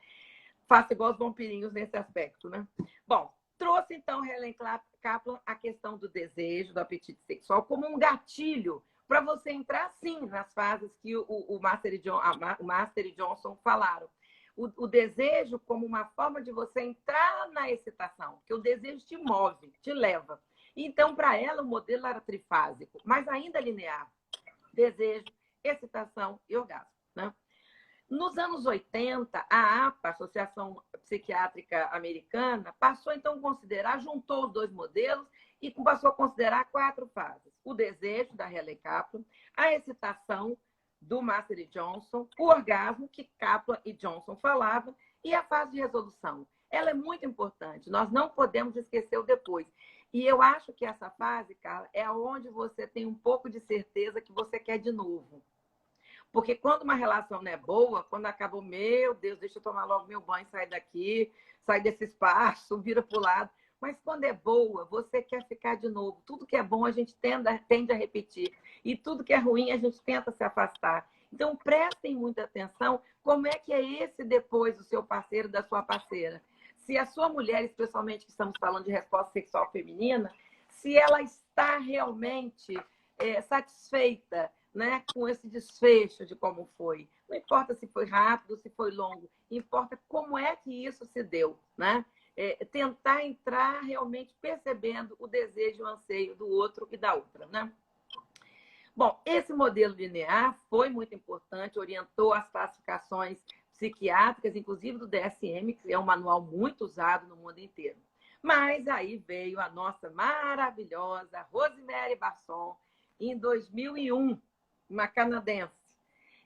Faça igual os vampirinhos nesse aspecto, né? Bom, trouxe então Helen Kaplan a questão do desejo, do apetite sexual, como um gatilho para você entrar, sim, nas fases que o Master e Johnson falaram. O desejo como uma forma de você entrar na excitação, porque o desejo te move, te leva. Então, para ela, o modelo era trifásico, mas ainda linear. Desejo, excitação e orgasmo, né? Nos anos 80, a APA, Associação Psiquiátrica Americana, passou então a considerar, juntou os dois modelos e passou a considerar 4 fases. O desejo, da Helen Kaplan, a excitação, do Master e Johnson, o orgasmo, que Kaplan e Johnson falavam, e a fase de resolução. Ela é muito importante, nós não podemos esquecer o depois. E eu acho que essa fase, Carla, é onde você tem um pouco de certeza que você quer de novo. Porque quando uma relação não é boa, quando acabou, meu Deus, deixa eu tomar logo meu banho, sair daqui, sair desse espaço, vira para o lado. Mas quando é boa, você quer ficar de novo. Tudo que é bom a gente tende a repetir. E tudo que é ruim a gente tenta se afastar. Então, prestem muita atenção como é que é esse depois do seu parceiro, da sua parceira. Se a sua mulher, especialmente que estamos falando de resposta sexual feminina, se ela está realmente satisfeita, né, com esse desfecho de como foi. Não importa se foi rápido, se foi longo, importa como é que isso se deu, né? Tentar entrar realmente percebendo o desejo e o anseio do outro e da outra, né? Bom, esse modelo linear foi muito importante, orientou as classificações psiquiátricas, inclusive do DSM, que é um manual muito usado no mundo inteiro. Mas aí veio a nossa maravilhosa Rosemary Basson, em 2001, uma canadense.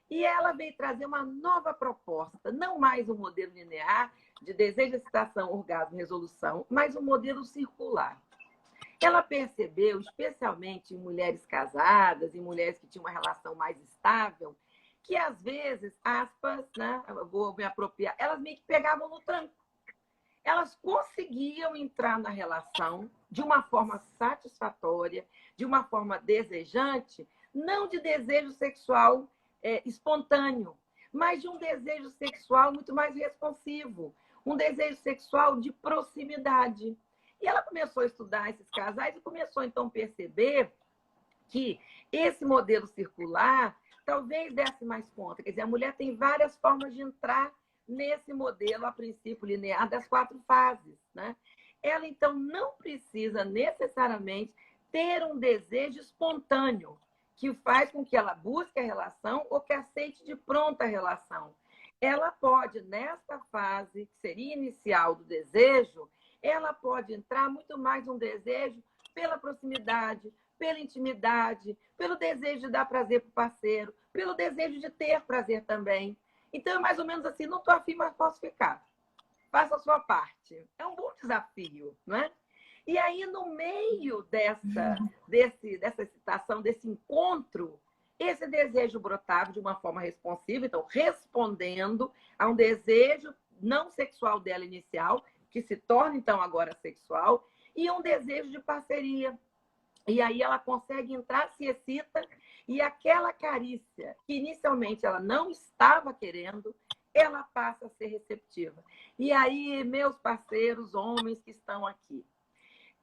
E ela veio trazer uma nova proposta, não mais um modelo linear de desejo, excitação, orgasmo, resolução, mas um modelo circular. Ela percebeu, especialmente em mulheres casadas, em mulheres que tinham uma relação mais estável, que às vezes, aspas, né, eu vou me apropriar, elas meio que pegavam no tranco. Elas conseguiam entrar na relação de uma forma satisfatória, de uma forma desejante, não de desejo sexual espontâneo, mas de um desejo sexual muito mais responsivo, um desejo sexual de proximidade. E ela começou a estudar esses casais e começou então a perceber que esse modelo circular talvez desse mais conta. Quer dizer, a mulher tem várias formas de entrar nesse modelo, a princípio linear, das 4 fases, né? Ela, então, não precisa necessariamente ter um desejo espontâneo que faz com que ela busque a relação ou que aceite de pronta a relação. Ela pode, nesta fase, que seria inicial do desejo, ela pode entrar muito mais um desejo pela proximidade, pela intimidade, pelo desejo de dar prazer para o parceiro, pelo desejo de ter prazer também. Então, é mais ou menos assim, não estou afim, mas posso ficar. Faça a sua parte. É um bom desafio, não é? E aí, no meio dessa excitação, desse encontro, esse desejo brotava de uma forma responsiva, então, respondendo a um desejo não sexual dela inicial, que se torna, então, agora sexual, e um desejo de parceria. E aí ela consegue entrar, se excita, e aquela carícia que inicialmente ela não estava querendo, ela passa a ser receptiva. E aí, meus parceiros, homens que estão aqui,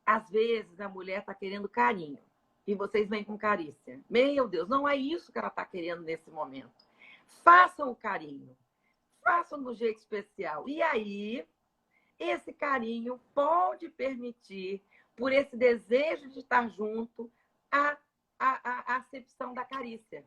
às vezes a mulher está querendo carinho, e vocês vêm com carícia. Meu Deus, não é isso que ela está querendo nesse momento. Façam o carinho, façam do jeito especial. E aí, esse carinho pode permitir por esse desejo de estar junto, a acepção da carícia.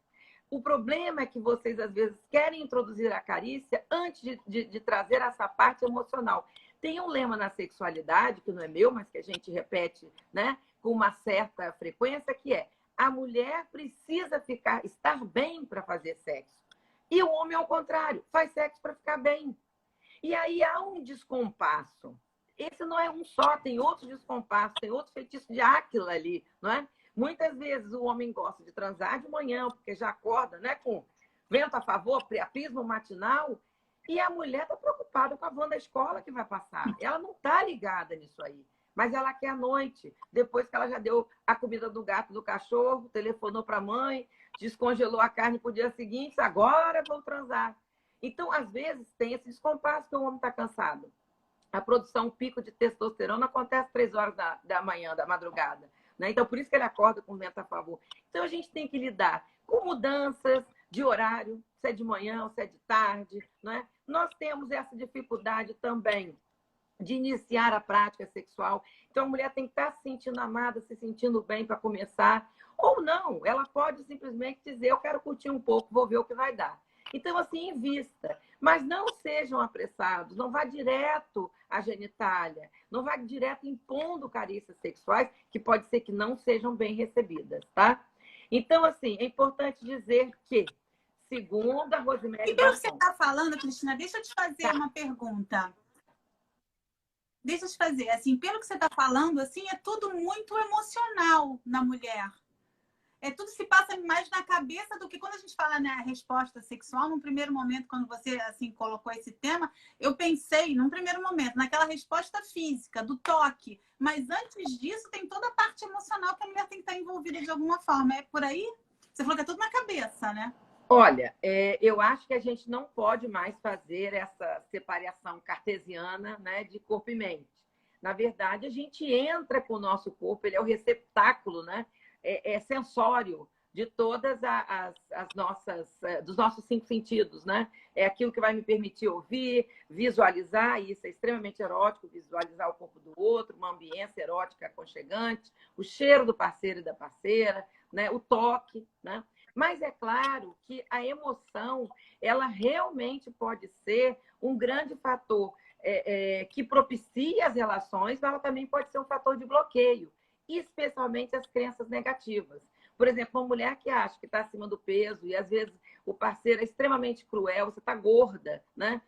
O problema é que vocês, às vezes, querem introduzir a carícia antes de trazer essa parte emocional. Tem um lema na sexualidade, que não é meu, mas que a gente repete, né, com uma certa frequência, que é: a mulher precisa estar bem para fazer sexo. E o homem, ao contrário, faz sexo para ficar bem. E aí há um descompasso. Esse não é um só, tem outros descompassos, tem outro feitiço de Áquila ali, não é? Muitas vezes o homem gosta de transar de manhã, porque já acorda, né, com vento a favor, priapismo matinal, e a mulher está preocupada com a van da escola que vai passar. Ela não está ligada nisso aí, mas ela quer à noite, depois que ela já deu a comida do gato, do cachorro, telefonou para a mãe, descongelou a carne para o dia seguinte, agora vou transar. Então, às vezes, tem esse descompasso que o homem está cansado. A produção, o pico de testosterona acontece 3 horas da manhã, da madrugada. Né? Então, por isso que ele acorda com vento a favor. Então, a gente tem que lidar com mudanças de horário, se é de manhã ou se é de tarde. Né? Nós temos essa dificuldade também de iniciar a prática sexual. Então, a mulher tem que estar se sentindo amada, se sentindo bem para começar. Ou não, ela pode simplesmente dizer: eu quero curtir um pouco, vou ver o que vai dar. Então, assim, invista. Mas não sejam apressados, não vá direto à genitália, não vá direto impondo carícias sexuais, que pode ser que não sejam bem recebidas, tá? Então, assim, é importante dizer que, segundo a Rosemary E pelo que você Basson... está falando, Cristina, deixa eu te fazer uma pergunta. Deixa eu te fazer, assim, pelo que você está falando, assim, é tudo muito emocional na mulher. Tudo se passa mais na cabeça do que quando a gente fala na resposta sexual. Num primeiro momento, quando você assim colocou esse tema, eu pensei, num primeiro momento, naquela resposta física, do toque. Mas antes disso, tem toda a parte emocional que a mulher tem que estar envolvida de alguma forma. É por aí? Você falou que é tudo na cabeça, né? Olha, eu acho que a gente não pode mais fazer essa separação cartesiana, né, de corpo e mente. Na verdade, a gente entra com o nosso corpo, ele é o receptáculo, né? Sensório de todas as nossas, dos nossos 5 sentidos, né? É aquilo que vai me permitir ouvir, visualizar, e isso é extremamente erótico, visualizar o corpo do outro, uma ambiência erótica aconchegante, o cheiro do parceiro e da parceira, né? O toque, né? Mas é claro que a emoção, ela realmente pode ser um grande fator que propicia as relações, mas ela também pode ser um fator de bloqueio, especialmente as crenças negativas. Por exemplo, uma mulher que acha que está acima do peso e às vezes o parceiro é extremamente cruel, você está gorda, né?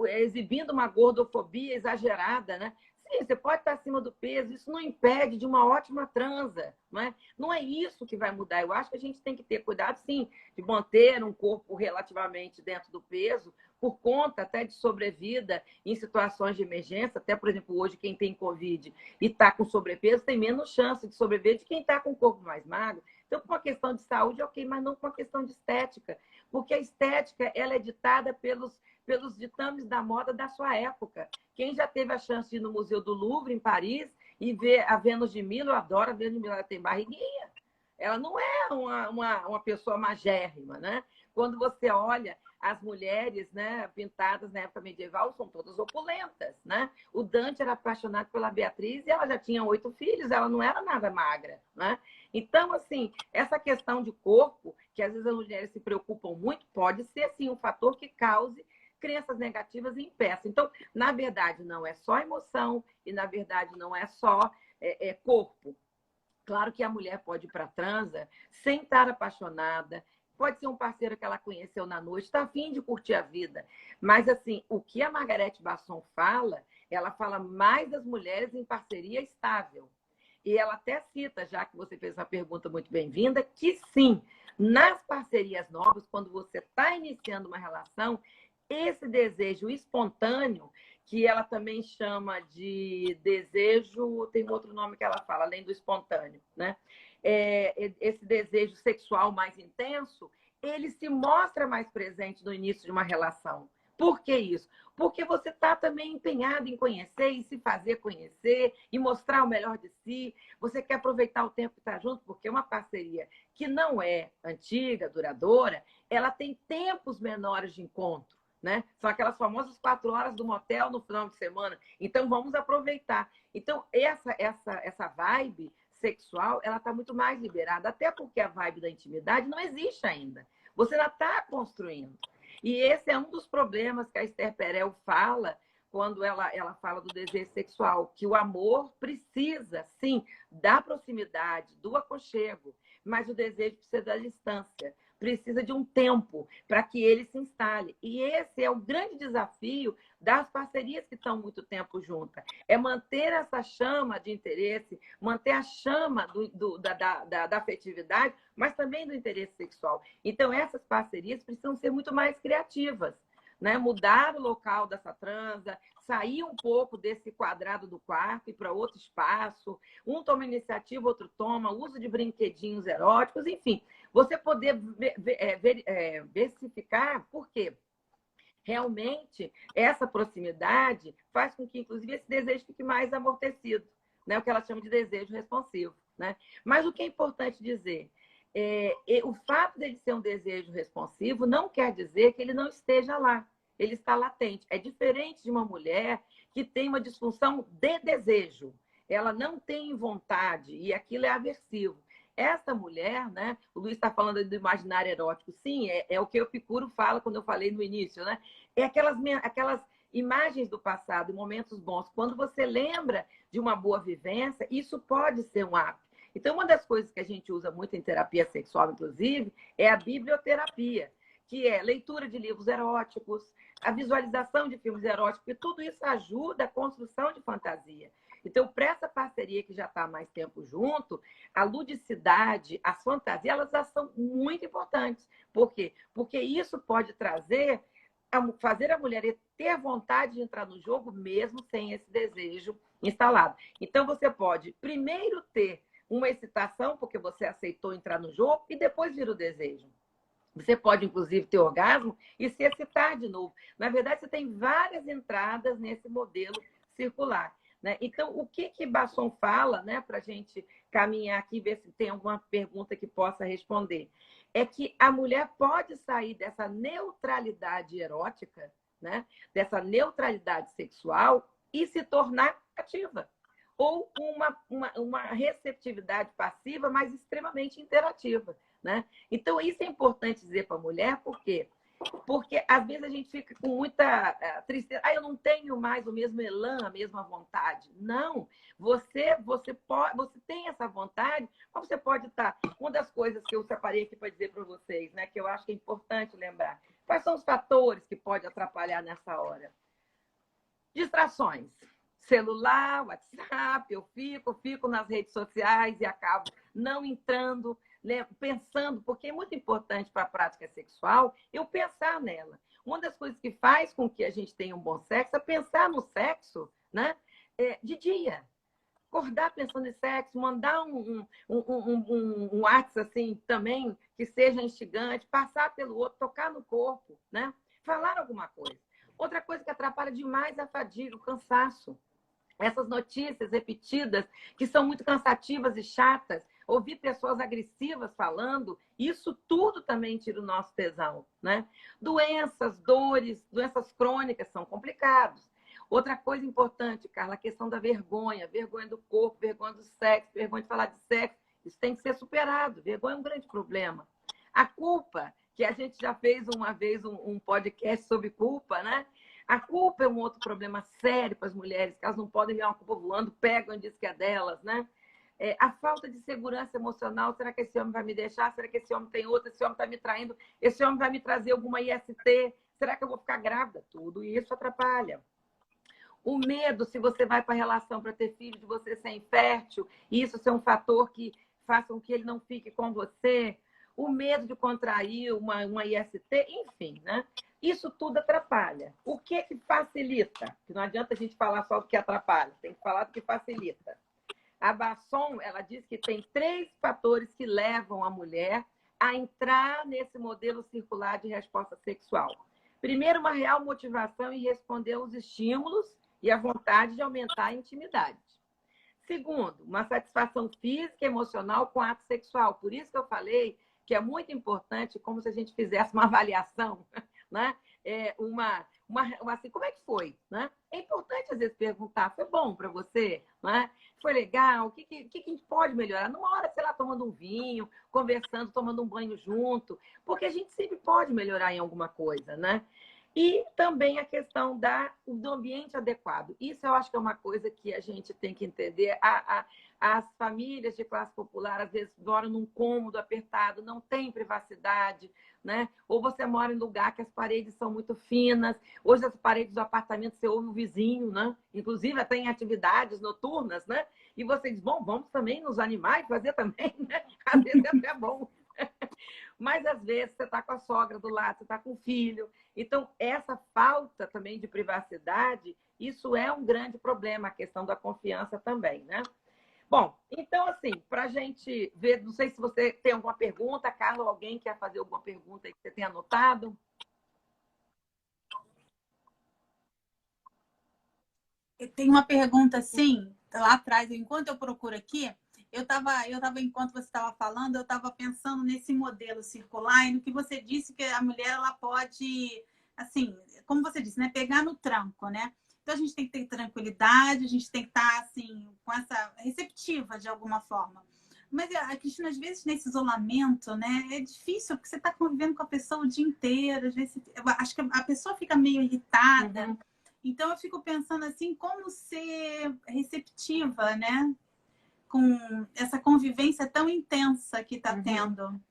Exibindo uma gordofobia exagerada, né? Sim, você pode estar acima do peso, isso não impede de uma ótima transa, não é? Não é isso que vai mudar. Eu acho que a gente tem que ter cuidado, sim, de manter um corpo relativamente dentro do peso, por conta até de sobrevida em situações de emergência. Até, por exemplo, hoje, quem tem Covid e está com sobrepeso tem menos chance de sobreviver de quem está com o corpo mais magro. Então, por uma questão de saúde, ok, mas não por uma questão de estética. Porque a estética, ela é ditada pelos ditames da moda da sua época. Quem já teve a chance de ir no Museu do Louvre, em Paris, e ver a Vênus de Milo, eu adoro a Vênus de Milo, ela tem barriguinha. Ela não é uma pessoa magérrima, né? Quando você olha as mulheres, né, pintadas na época medieval, são todas opulentas, né? O Dante era apaixonado pela Beatriz e ela já tinha 8 filhos, ela não era nada magra, né? Então, assim, essa questão de corpo, que às vezes as mulheres se preocupam muito, pode ser, sim, um fator que cause crenças negativas e impeça. Então, na verdade, não é só emoção e, na verdade, não é só corpo. Claro que a mulher pode ir para a transa sem estar apaixonada, pode ser um parceiro que ela conheceu na noite, está a fim de curtir a vida. Mas, assim, o que a Margarete Basson fala, ela fala mais das mulheres em parceria estável. E ela até cita, já que você fez uma pergunta muito bem-vinda, que sim, nas parcerias novas, quando você está iniciando uma relação, esse desejo espontâneo, que ela também chama de desejo, tem um outro nome que ela fala, além do espontâneo, né? Esse desejo sexual mais intenso, ele se mostra mais presente no início de uma relação. Por que isso? Porque você está também empenhado em conhecer e se fazer conhecer e mostrar o melhor de si. Você quer aproveitar o tempo que está junto, porque uma parceria que não é antiga, duradoura, ela tem tempos menores de encontro. né? São aquelas famosas 4 horas do motel no final de semana. Então, vamos aproveitar. Então, essa vibe sexual, ela está muito mais liberada, até porque a vibe da intimidade não existe ainda. Você ainda está construindo. E esse é um dos problemas que a Esther Perel fala quando ela fala do desejo sexual, que o amor precisa, sim, da proximidade, do aconchego, mas o desejo precisa da distância, precisa de um tempo para que ele se instale. E esse é o grande desafio das parcerias que estão muito tempo juntas. É manter essa chama de interesse, manter a chama da afetividade, mas também do interesse sexual. Então, essas parcerias precisam ser muito mais criativas, né? Mudar o local dessa transa, sair um pouco desse quadrado do quarto e ir para outro espaço. Um toma iniciativa, outro toma, uso de brinquedinhos eróticos, enfim. Você poder versificar, por quê? Realmente, essa proximidade faz com que, inclusive, esse desejo fique mais amortecido, né? O que ela chama de desejo responsivo, né? Mas o que é importante dizer, o fato dele ser um desejo responsivo não quer dizer que ele não esteja lá. Ele está latente. É diferente de uma mulher que tem uma disfunção de desejo. Ela não tem vontade e aquilo é aversivo. Essa mulher, né? O Luiz está falando do imaginário erótico. Sim, é o que o Epicuro fala quando eu falei no início, né? É aquelas imagens do passado, momentos bons. Quando você lembra de uma boa vivência, isso pode ser um ato. Então, uma das coisas que a gente usa muito em terapia sexual, inclusive, é a biblioterapia, que é leitura de livros eróticos, a visualização de filmes eróticos, e tudo isso ajuda a construção de fantasia. Então, para essa parceria que já está há mais tempo junto, a ludicidade, as fantasias, elas já são muito importantes. Por quê? Porque isso pode fazer a mulher ter vontade de entrar no jogo mesmo sem esse desejo instalado. Então, você pode primeiro ter uma excitação, porque você aceitou entrar no jogo, e depois vir o desejo. Você pode, inclusive, ter orgasmo e se excitar de novo. Na verdade, você tem várias entradas nesse modelo circular, né? Então, o que Basson fala, né, para a gente caminhar aqui e ver se tem alguma pergunta que possa responder, é que a mulher pode sair dessa neutralidade erótica, né, dessa neutralidade sexual e se tornar ativa. Ou uma receptividade passiva, mas extremamente interativa, né? Então, isso é importante dizer para a mulher, por quê? Porque, às vezes, a gente fica com muita tristeza. Eu não tenho mais o mesmo elan, a mesma vontade. Não, você tem essa vontade, mas você pode estar... Uma das coisas que eu separei aqui para dizer para vocês, né, que eu acho que é importante lembrar, quais são os fatores que podem atrapalhar nessa hora? Distrações. Celular, WhatsApp, eu fico nas redes sociais e acabo não entrando, né, pensando, porque é muito importante para a prática sexual eu pensar nela. Uma das coisas que faz com que a gente tenha um bom sexo é pensar no sexo, né, de dia. Acordar pensando em sexo, mandar um WhatsApp assim também que seja instigante, passar pelo outro, tocar no corpo, né, falar alguma coisa. Outra coisa que atrapalha demais é a fadiga, o cansaço. Essas notícias repetidas, que são muito cansativas e chatas, ouvir pessoas agressivas falando, isso tudo também tira o nosso tesão, né? Doenças, dores, doenças crônicas são complicados. Outra coisa importante, Carla, a questão da vergonha do corpo, vergonha do sexo, vergonha de falar de sexo, isso tem que ser superado. Vergonha é um grande problema. A culpa, que a gente já fez uma vez um podcast sobre culpa, né? A culpa é um outro problema sério para as mulheres, que elas não podem ver uma culpa voando, pegam e dizem que é delas, né? A falta de segurança emocional, será que esse homem vai me deixar? Será que esse homem tem outra? Esse homem está me traindo? Esse homem vai me trazer alguma IST? Será que eu vou ficar grávida? Tudo isso atrapalha. O medo, se você vai para a relação para ter filho, de você ser infértil, e isso ser um fator que faça com que ele não fique com você. O medo de contrair uma IST, enfim, né? Isso tudo atrapalha. O que facilita? Que não adianta a gente falar só do que atrapalha, tem que falar do que facilita. A Basson, ela diz que tem 3 fatores que levam a mulher a entrar nesse modelo circular de resposta sexual. Primeiro, uma real motivação em responder aos estímulos e a vontade de aumentar a intimidade. Segundo, uma satisfação física e emocional com o ato sexual. Por isso que eu falei que é muito importante, como se a gente fizesse uma avaliação, né? assim, como é que foi? Né? É importante, às vezes, perguntar, foi bom para você? Né? Foi legal? O que a gente pode melhorar? Numa hora, sei lá, tomando um vinho, conversando, tomando um banho junto, porque a gente sempre pode melhorar em alguma coisa, né? E também a questão do ambiente adequado. Isso eu acho que é uma coisa que a gente tem que entender. As famílias de classe popular, às vezes, moram num cômodo apertado, não tem privacidade, né? Ou você mora em lugar que as paredes são muito finas. Hoje, as paredes do apartamento, você ouve o vizinho, né? Inclusive, até em atividades noturnas, né? E você diz, bom, vamos também nos animais fazer também, né? Às vezes é até bom. Mas, às vezes, você está com a sogra do lado, você está com o filho. Então, essa falta também de privacidade, isso é um grande problema, a questão da confiança também, né? Bom, então, assim, para a gente ver, não sei se você tem alguma pergunta, Carla, ou alguém quer fazer alguma pergunta aí que você tenha anotado? Tem uma pergunta, sim, lá atrás, enquanto eu procuro aqui, enquanto você estava falando, eu estava pensando nesse modelo circular e no que você disse que a mulher ela pode, assim, como você disse, né, pegar no tranco, né? Então a gente tem que ter tranquilidade, a gente tem que estar assim com essa receptiva de alguma forma. Mas a Cristina, às vezes nesse isolamento, né, é difícil porque você está convivendo com a pessoa o dia inteiro, às vezes eu acho que a pessoa fica meio irritada. Uhum. Então eu fico pensando assim, como ser receptiva, né? Com essa convivência tão intensa que está tendo.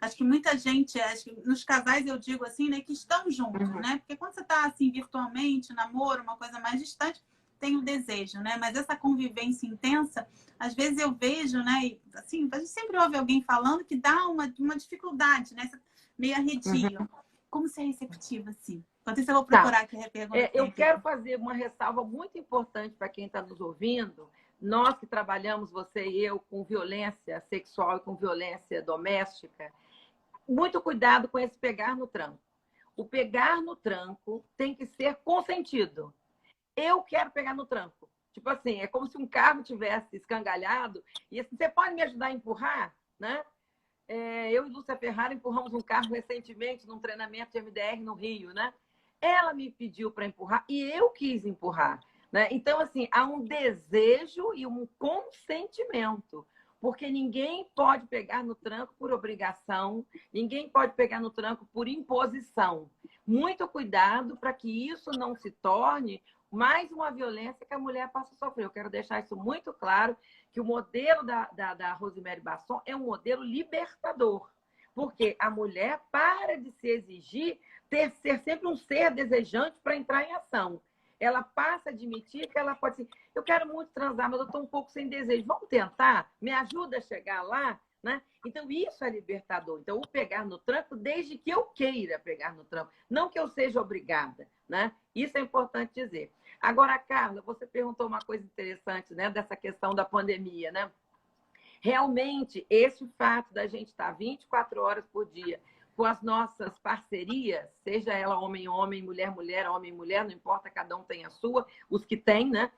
Acho que muita gente, acho que nos casais eu digo assim, né, que estão juntos, né? Porque quando você está assim virtualmente, namoro, uma coisa mais distante, tem o desejo, né? Mas essa convivência intensa, às vezes eu vejo, né? E, assim, a gente sempre ouve alguém falando que dá uma dificuldade, né? Meio arredio. Como ser receptiva, assim? Enquanto isso, eu vou procurar aqui a pergunta. Eu quero fazer uma ressalva muito importante para quem está nos ouvindo. Nós que trabalhamos, você e eu, com violência sexual e com violência doméstica, muito cuidado com esse pegar no tranco. O pegar no tranco tem que ser consentido. Eu quero pegar no tranco. Tipo assim, é como se um carro tivesse escangalhado e assim, você pode me ajudar a empurrar? Né? Eu e Lúcia Ferrara empurramos um carro recentemente num treinamento de MDR no Rio, né? Ela me pediu para empurrar e eu quis empurrar, né? Então, assim, há um desejo e um consentimento, porque ninguém pode pegar no tranco por obrigação, ninguém pode pegar no tranco por imposição. Muito cuidado para que isso não se torne mais uma violência que a mulher passa a sofrer. Eu quero deixar isso muito claro, que o modelo da Rosemary Basson é um modelo libertador, porque a mulher para de se exigir ser sempre um ser desejante para entrar em ação. Ela passa a admitir que ela pode dizer, eu quero muito transar, mas eu estou um pouco sem desejo. Vamos tentar? Me ajuda a chegar lá? Né? Então, isso é libertador. Então, o pegar no tranco, desde que eu queira pegar no tranco, não que eu seja obrigada. Né? Isso é importante dizer. Agora, Carla, você perguntou uma coisa interessante, né, dessa questão da pandemia. Né? Realmente, esse fato da gente estar 24 horas por dia com as nossas parcerias, seja ela homem-homem, mulher-mulher, homem-mulher, não importa, cada um tem a sua, os que têm, né?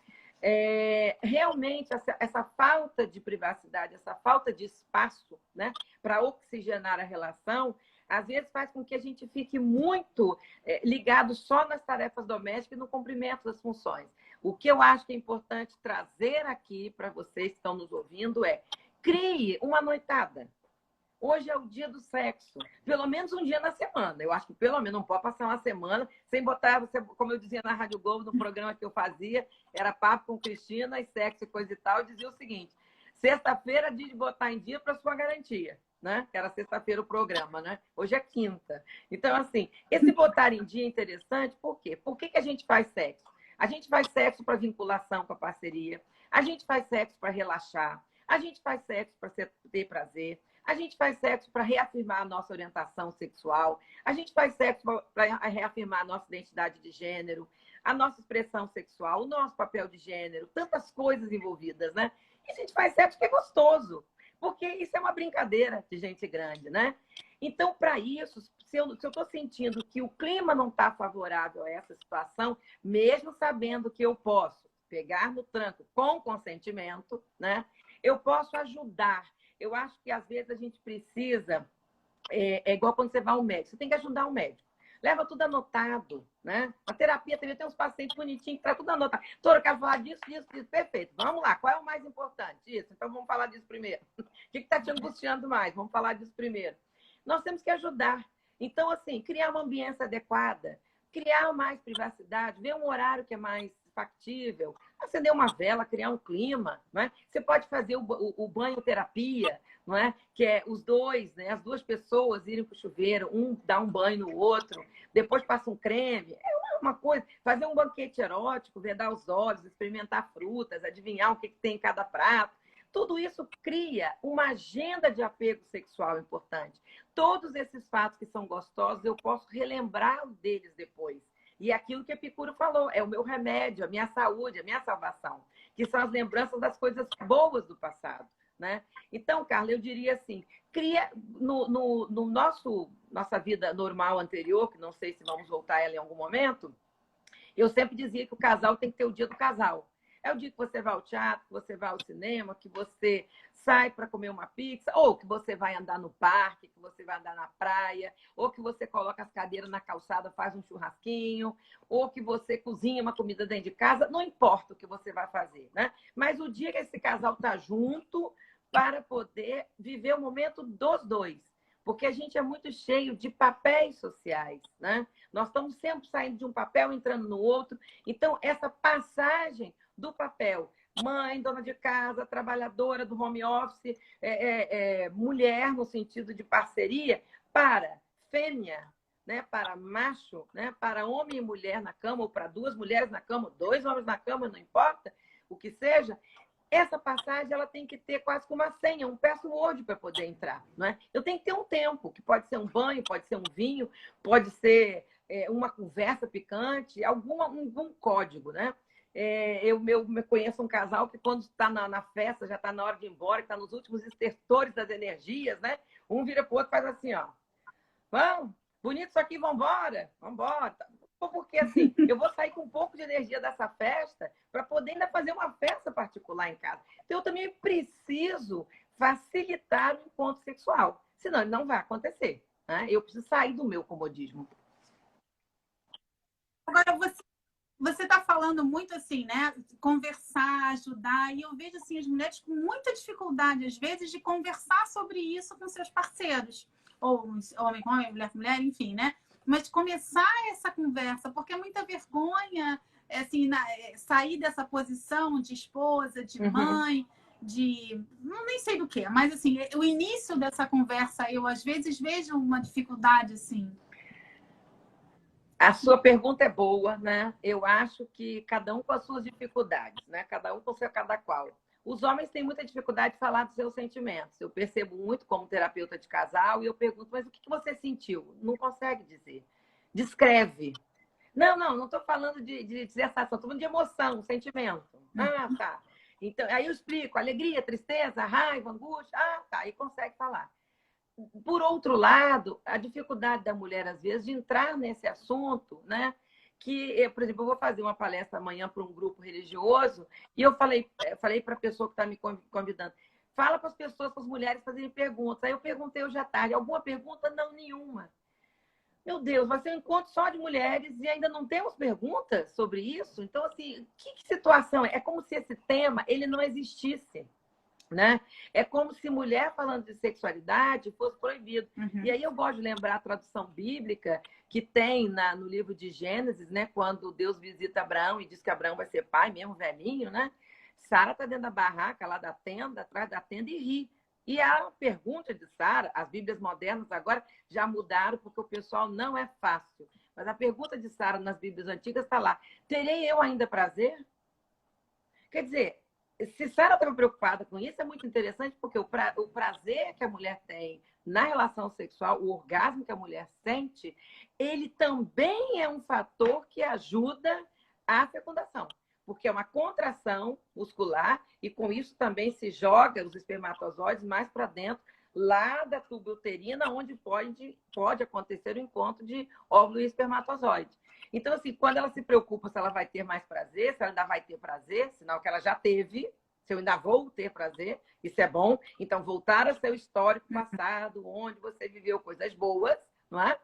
Realmente, essa falta de privacidade, essa falta de espaço, né, para oxigenar a relação, às vezes faz com que a gente fique muito ligado só nas tarefas domésticas e no cumprimento das funções. O que eu acho que é importante trazer aqui para vocês que estão nos ouvindo é: crie uma noitada. Hoje é o dia do sexo. Pelo menos um dia na semana. Eu acho que pelo menos não pode passar uma semana sem botar, como eu dizia na Rádio Globo, no programa que eu fazia, era papo com Cristina e sexo e coisa e tal, eu dizia o seguinte: sexta-feira é dia de botar em dia para sua garantia. Né? Que era sexta-feira o programa, né? Hoje é quinta. Então, assim, esse botar em dia é interessante, por quê? Por que a gente faz sexo? A gente faz sexo para vinculação com a parceria, a gente faz sexo para relaxar, a gente faz sexo para ter prazer, a gente faz sexo para reafirmar a nossa orientação sexual, a gente faz sexo para reafirmar a nossa identidade de gênero, a nossa expressão sexual, o nosso papel de gênero, tantas coisas envolvidas, né? E a gente faz sexo que é gostoso, porque isso é uma brincadeira de gente grande, né? Então, para isso, se eu estou sentindo que o clima não está favorável a essa situação, mesmo sabendo que eu posso pegar no tranco com consentimento, né? Eu posso ajudar. Eu acho que, às vezes, a gente precisa... É igual quando você vai ao médico. Você tem que ajudar o médico. leva tudo anotado, né? Na terapia também tem uns pacientes bonitinhos que traz tudo anotado. Doutora, eu quero falar disso, disso, disso. Perfeito. Vamos lá. Qual é o mais importante? Isso. Então, vamos falar disso primeiro. O que está te angustiando mais? Vamos falar disso primeiro. Nós temos que ajudar. Então, assim, criar uma ambiência adequada, criar mais privacidade, ver um horário que é mais factível, acender uma vela, criar um clima, não é? Você pode fazer o banho-terapia, não é? Que é os dois, né? As duas pessoas irem para o chuveiro, um dá um banho no outro, depois passa um creme. É uma coisa. Fazer um banquete erótico, vedar os olhos, experimentar frutas, adivinhar o que tem em cada prato. Tudo isso cria uma agenda de apego sexual importante. Todos esses fatos que são gostosos, eu posso relembrar deles depois. E aquilo que Epicuro falou, é o meu remédio, a minha saúde, a minha salvação, que são as lembranças das coisas boas do passado, né? Então, Carla, eu diria assim, cria no nossa vida normal anterior, que não sei se vamos voltar a ela em algum momento, eu sempre dizia que o casal tem que ter o dia do casal. É o dia que você vai ao teatro, que você vai ao cinema, que você sai para comer uma pizza, ou que você vai andar no parque, que você vai andar na praia, ou que você coloca as cadeiras na calçada, faz um churrasquinho, ou que você cozinha uma comida dentro de casa, não importa o que você vai fazer, né? Mas o dia que esse casal está junto para poder viver o momento dos dois. Porque a gente é muito cheio de papéis sociais, né? Nós estamos sempre saindo de um papel, entrando no outro. Então, essa passagem do papel mãe, dona de casa, trabalhadora do home office, mulher no sentido de parceria, para fêmea, né? Para macho, né? Para homem e mulher na cama, ou para duas mulheres na cama, dois homens na cama, não importa o que seja. Essa passagem ela tem que ter quase como uma senha, um password para poder entrar. Né? Eu tenho que ter um tempo, que pode ser um banho, pode ser um vinho, pode ser uma conversa picante, algum código. Né? Eu conheço um casal que quando está na festa, já está na hora de ir embora, está nos últimos estertores das energias, né? Um vira para o outro e faz assim, ó. Vamos, bonito isso aqui, vamos embora. Porque assim, eu vou sair com um pouco de energia dessa festa para poder ainda fazer uma festa particular em casa. Então, eu também preciso facilitar o encontro sexual. Senão, ele não vai acontecer. Né? Eu preciso sair do meu comodismo. Agora, você está falando muito assim, né? Conversar, ajudar. E eu vejo assim, as mulheres com muita dificuldade, às vezes, de conversar sobre isso com seus parceiros. Ou homem com homem, mulher com mulher, enfim, né? Mas começar essa conversa, porque é muita vergonha assim, sair dessa posição de esposa, de mãe, de nem sei do que, mas assim, o início dessa conversa, eu às vezes vejo uma dificuldade assim. A sua pergunta é boa, né? Eu acho que cada um com as suas dificuldades, né? Cada um com o seu cada qual. Os homens têm muita dificuldade de falar dos seus sentimentos. Eu percebo muito como terapeuta de casal e eu pergunto, mas o que você sentiu? Não consegue dizer. Descreve. Não estou falando de sensação, estou falando de emoção, sentimento. Ah, tá. Então, aí eu explico, alegria, tristeza, raiva, angústia. Ah, tá, aí consegue falar. Por outro lado, a dificuldade da mulher, às vezes, de entrar nesse assunto, né? Que, por exemplo, eu vou fazer uma palestra amanhã para um grupo religioso e eu falei para a pessoa que está me convidando, fala para as pessoas, para as mulheres fazerem perguntas. Aí eu perguntei hoje à tarde, alguma pergunta? Não, nenhuma. Meu Deus, vai ser um encontro só de mulheres e ainda não temos perguntas sobre isso? Então, assim, que situação é? É como se esse tema ele não existisse. Né? É como se mulher falando de sexualidade fosse proibido. E aí eu gosto de lembrar a tradução bíblica que tem no livro de Gênesis, né? Quando Deus visita Abraão e diz que Abraão vai ser pai, mesmo velhinho, né? Sara está dentro da barraca, lá da tenda, atrás da tenda e ri. E a pergunta de Sara, as Bíblias modernas agora já mudaram porque o pessoal não é fácil. Mas a pergunta de Sara nas Bíblias antigas está lá: terei eu ainda prazer? Quer dizer, se Sara estava preocupada com isso, é muito interessante, porque o prazer que a mulher tem na relação sexual, o orgasmo que a mulher sente, ele também é um fator que ajuda a fecundação. Porque é uma contração muscular e com isso também se joga os espermatozoides mais para dentro, lá da tuba uterina, onde pode acontecer o encontro de óvulo e espermatozoide. Então, assim, quando ela se preocupa se ela vai ter mais prazer, se ela ainda vai ter prazer, sinal que ela já teve, se eu ainda vou ter prazer, isso é bom. Então, voltar ao seu histórico passado, onde você viveu coisas boas, não é?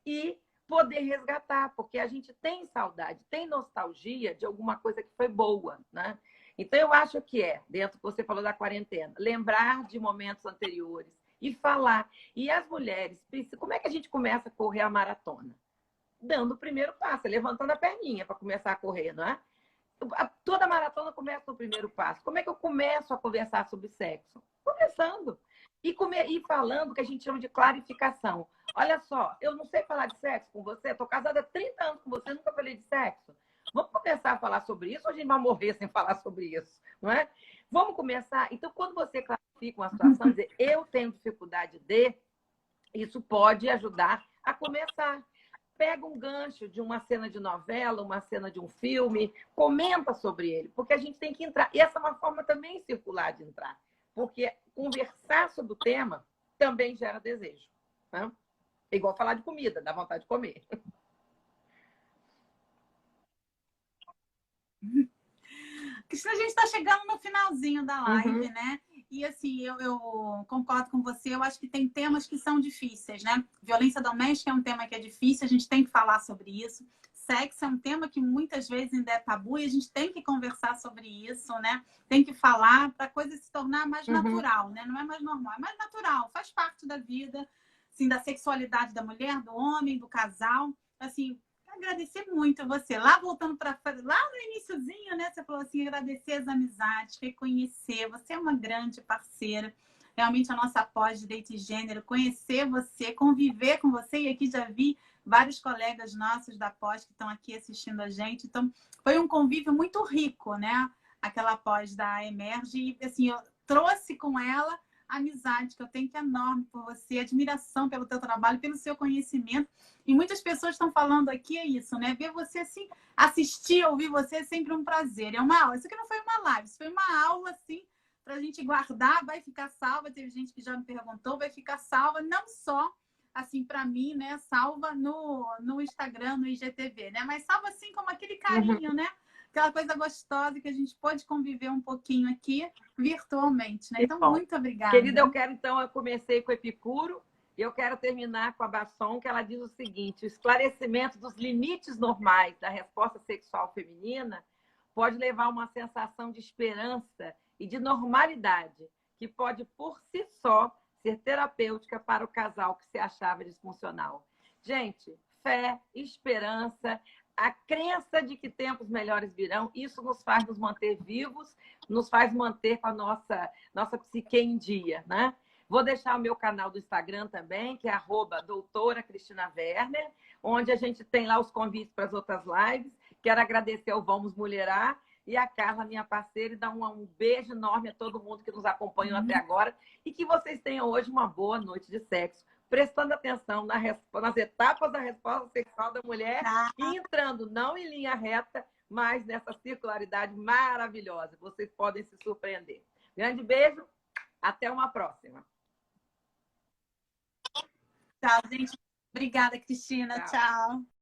E poder resgatar, porque a gente tem saudade, tem nostalgia de alguma coisa que foi boa, né? Então, eu acho que dentro do que você falou da quarentena, lembrar de momentos anteriores e falar. E as mulheres, como é que a gente começa a correr a maratona? Dando o primeiro passo, levantando a perninha para começar a correr, não é? Toda maratona começa no primeiro passo. Como é que eu começo a conversar sobre sexo? Conversando. E falando o que a gente chama de clarificação. Olha só, eu não sei falar de sexo com você, estou casada há 30 anos com você, nunca falei de sexo. Vamos começar a falar sobre isso ou a gente vai morrer sem falar sobre isso? Não é? Vamos começar. Então, quando você clarifica uma situação, dizer eu tenho dificuldade de, isso pode ajudar a começar. Pega um gancho de uma cena de novela, uma cena de um filme, comenta sobre ele, porque a gente tem que entrar. E essa é uma forma também circular de entrar, porque conversar sobre o tema também gera desejo. Né? É igual falar de comida, dá vontade de comer. Cristina, a gente está chegando no finalzinho da live, né? E assim, eu concordo com você, eu acho que tem temas que são difíceis, né? Violência doméstica é um tema que é difícil, a gente tem que falar sobre isso. Sexo é um tema que muitas vezes ainda é tabu e a gente tem que conversar sobre isso, né? Tem que falar para a coisa se tornar mais natural, né? Não é mais normal, é mais natural, faz parte da vida, assim, da sexualidade da mulher, do homem, do casal. Assim, agradecer muito a você. Lá voltando para lá no iniciozinho, né? Você falou assim, agradecer as amizades, reconhecer. Você é uma grande parceira. Realmente a nossa pós de Direito e Gênero, conhecer você, conviver com você. E aqui já vi vários colegas nossos da pós que estão aqui assistindo a gente. Então, foi um convívio muito rico, né? Aquela pós da Emerge. E, assim, eu trouxe com ela a amizade que eu tenho, que é enorme por você, admiração pelo teu trabalho, pelo seu conhecimento. E muitas pessoas estão falando aqui, é isso, né? Ver você assim, assistir, ouvir você é sempre um prazer. É uma aula. Isso aqui não foi uma live, isso foi uma aula, assim, para a gente guardar, vai ficar salva. Teve gente que já me perguntou, vai ficar salva, não só, assim, para mim, né? Salva no Instagram, no IGTV, né? Mas salva, assim, como aquele carinho, né? Aquela coisa gostosa que a gente pode conviver um pouquinho aqui virtualmente, né? Então, muito obrigada. Querida, eu comecei com Epicuro e eu quero terminar com a Basson, que ela diz o seguinte: o esclarecimento dos limites normais da resposta sexual feminina pode levar a uma sensação de esperança e de normalidade, que pode, por si só, ser terapêutica para o casal que se achava disfuncional. Gente, fé, esperança, a crença de que tempos melhores virão, isso nos faz nos manter vivos, nos faz manter com a nossa psique em dia, né? Vou deixar o meu canal do Instagram também, que é @doutora Cristina Werner, onde a gente tem lá os convites para as outras lives. Quero agradecer ao Vamos Mulherar e a Carla, minha parceira, e dar um beijo enorme a todo mundo que nos acompanhou até agora e que vocês tenham hoje uma boa noite de sexo, prestando atenção nas etapas da resposta sexual da mulher e entrando não em linha reta, mas nessa circularidade maravilhosa. Vocês podem se surpreender. Grande beijo, até uma próxima. Tchau, gente. Obrigada, Cristina. Tchau.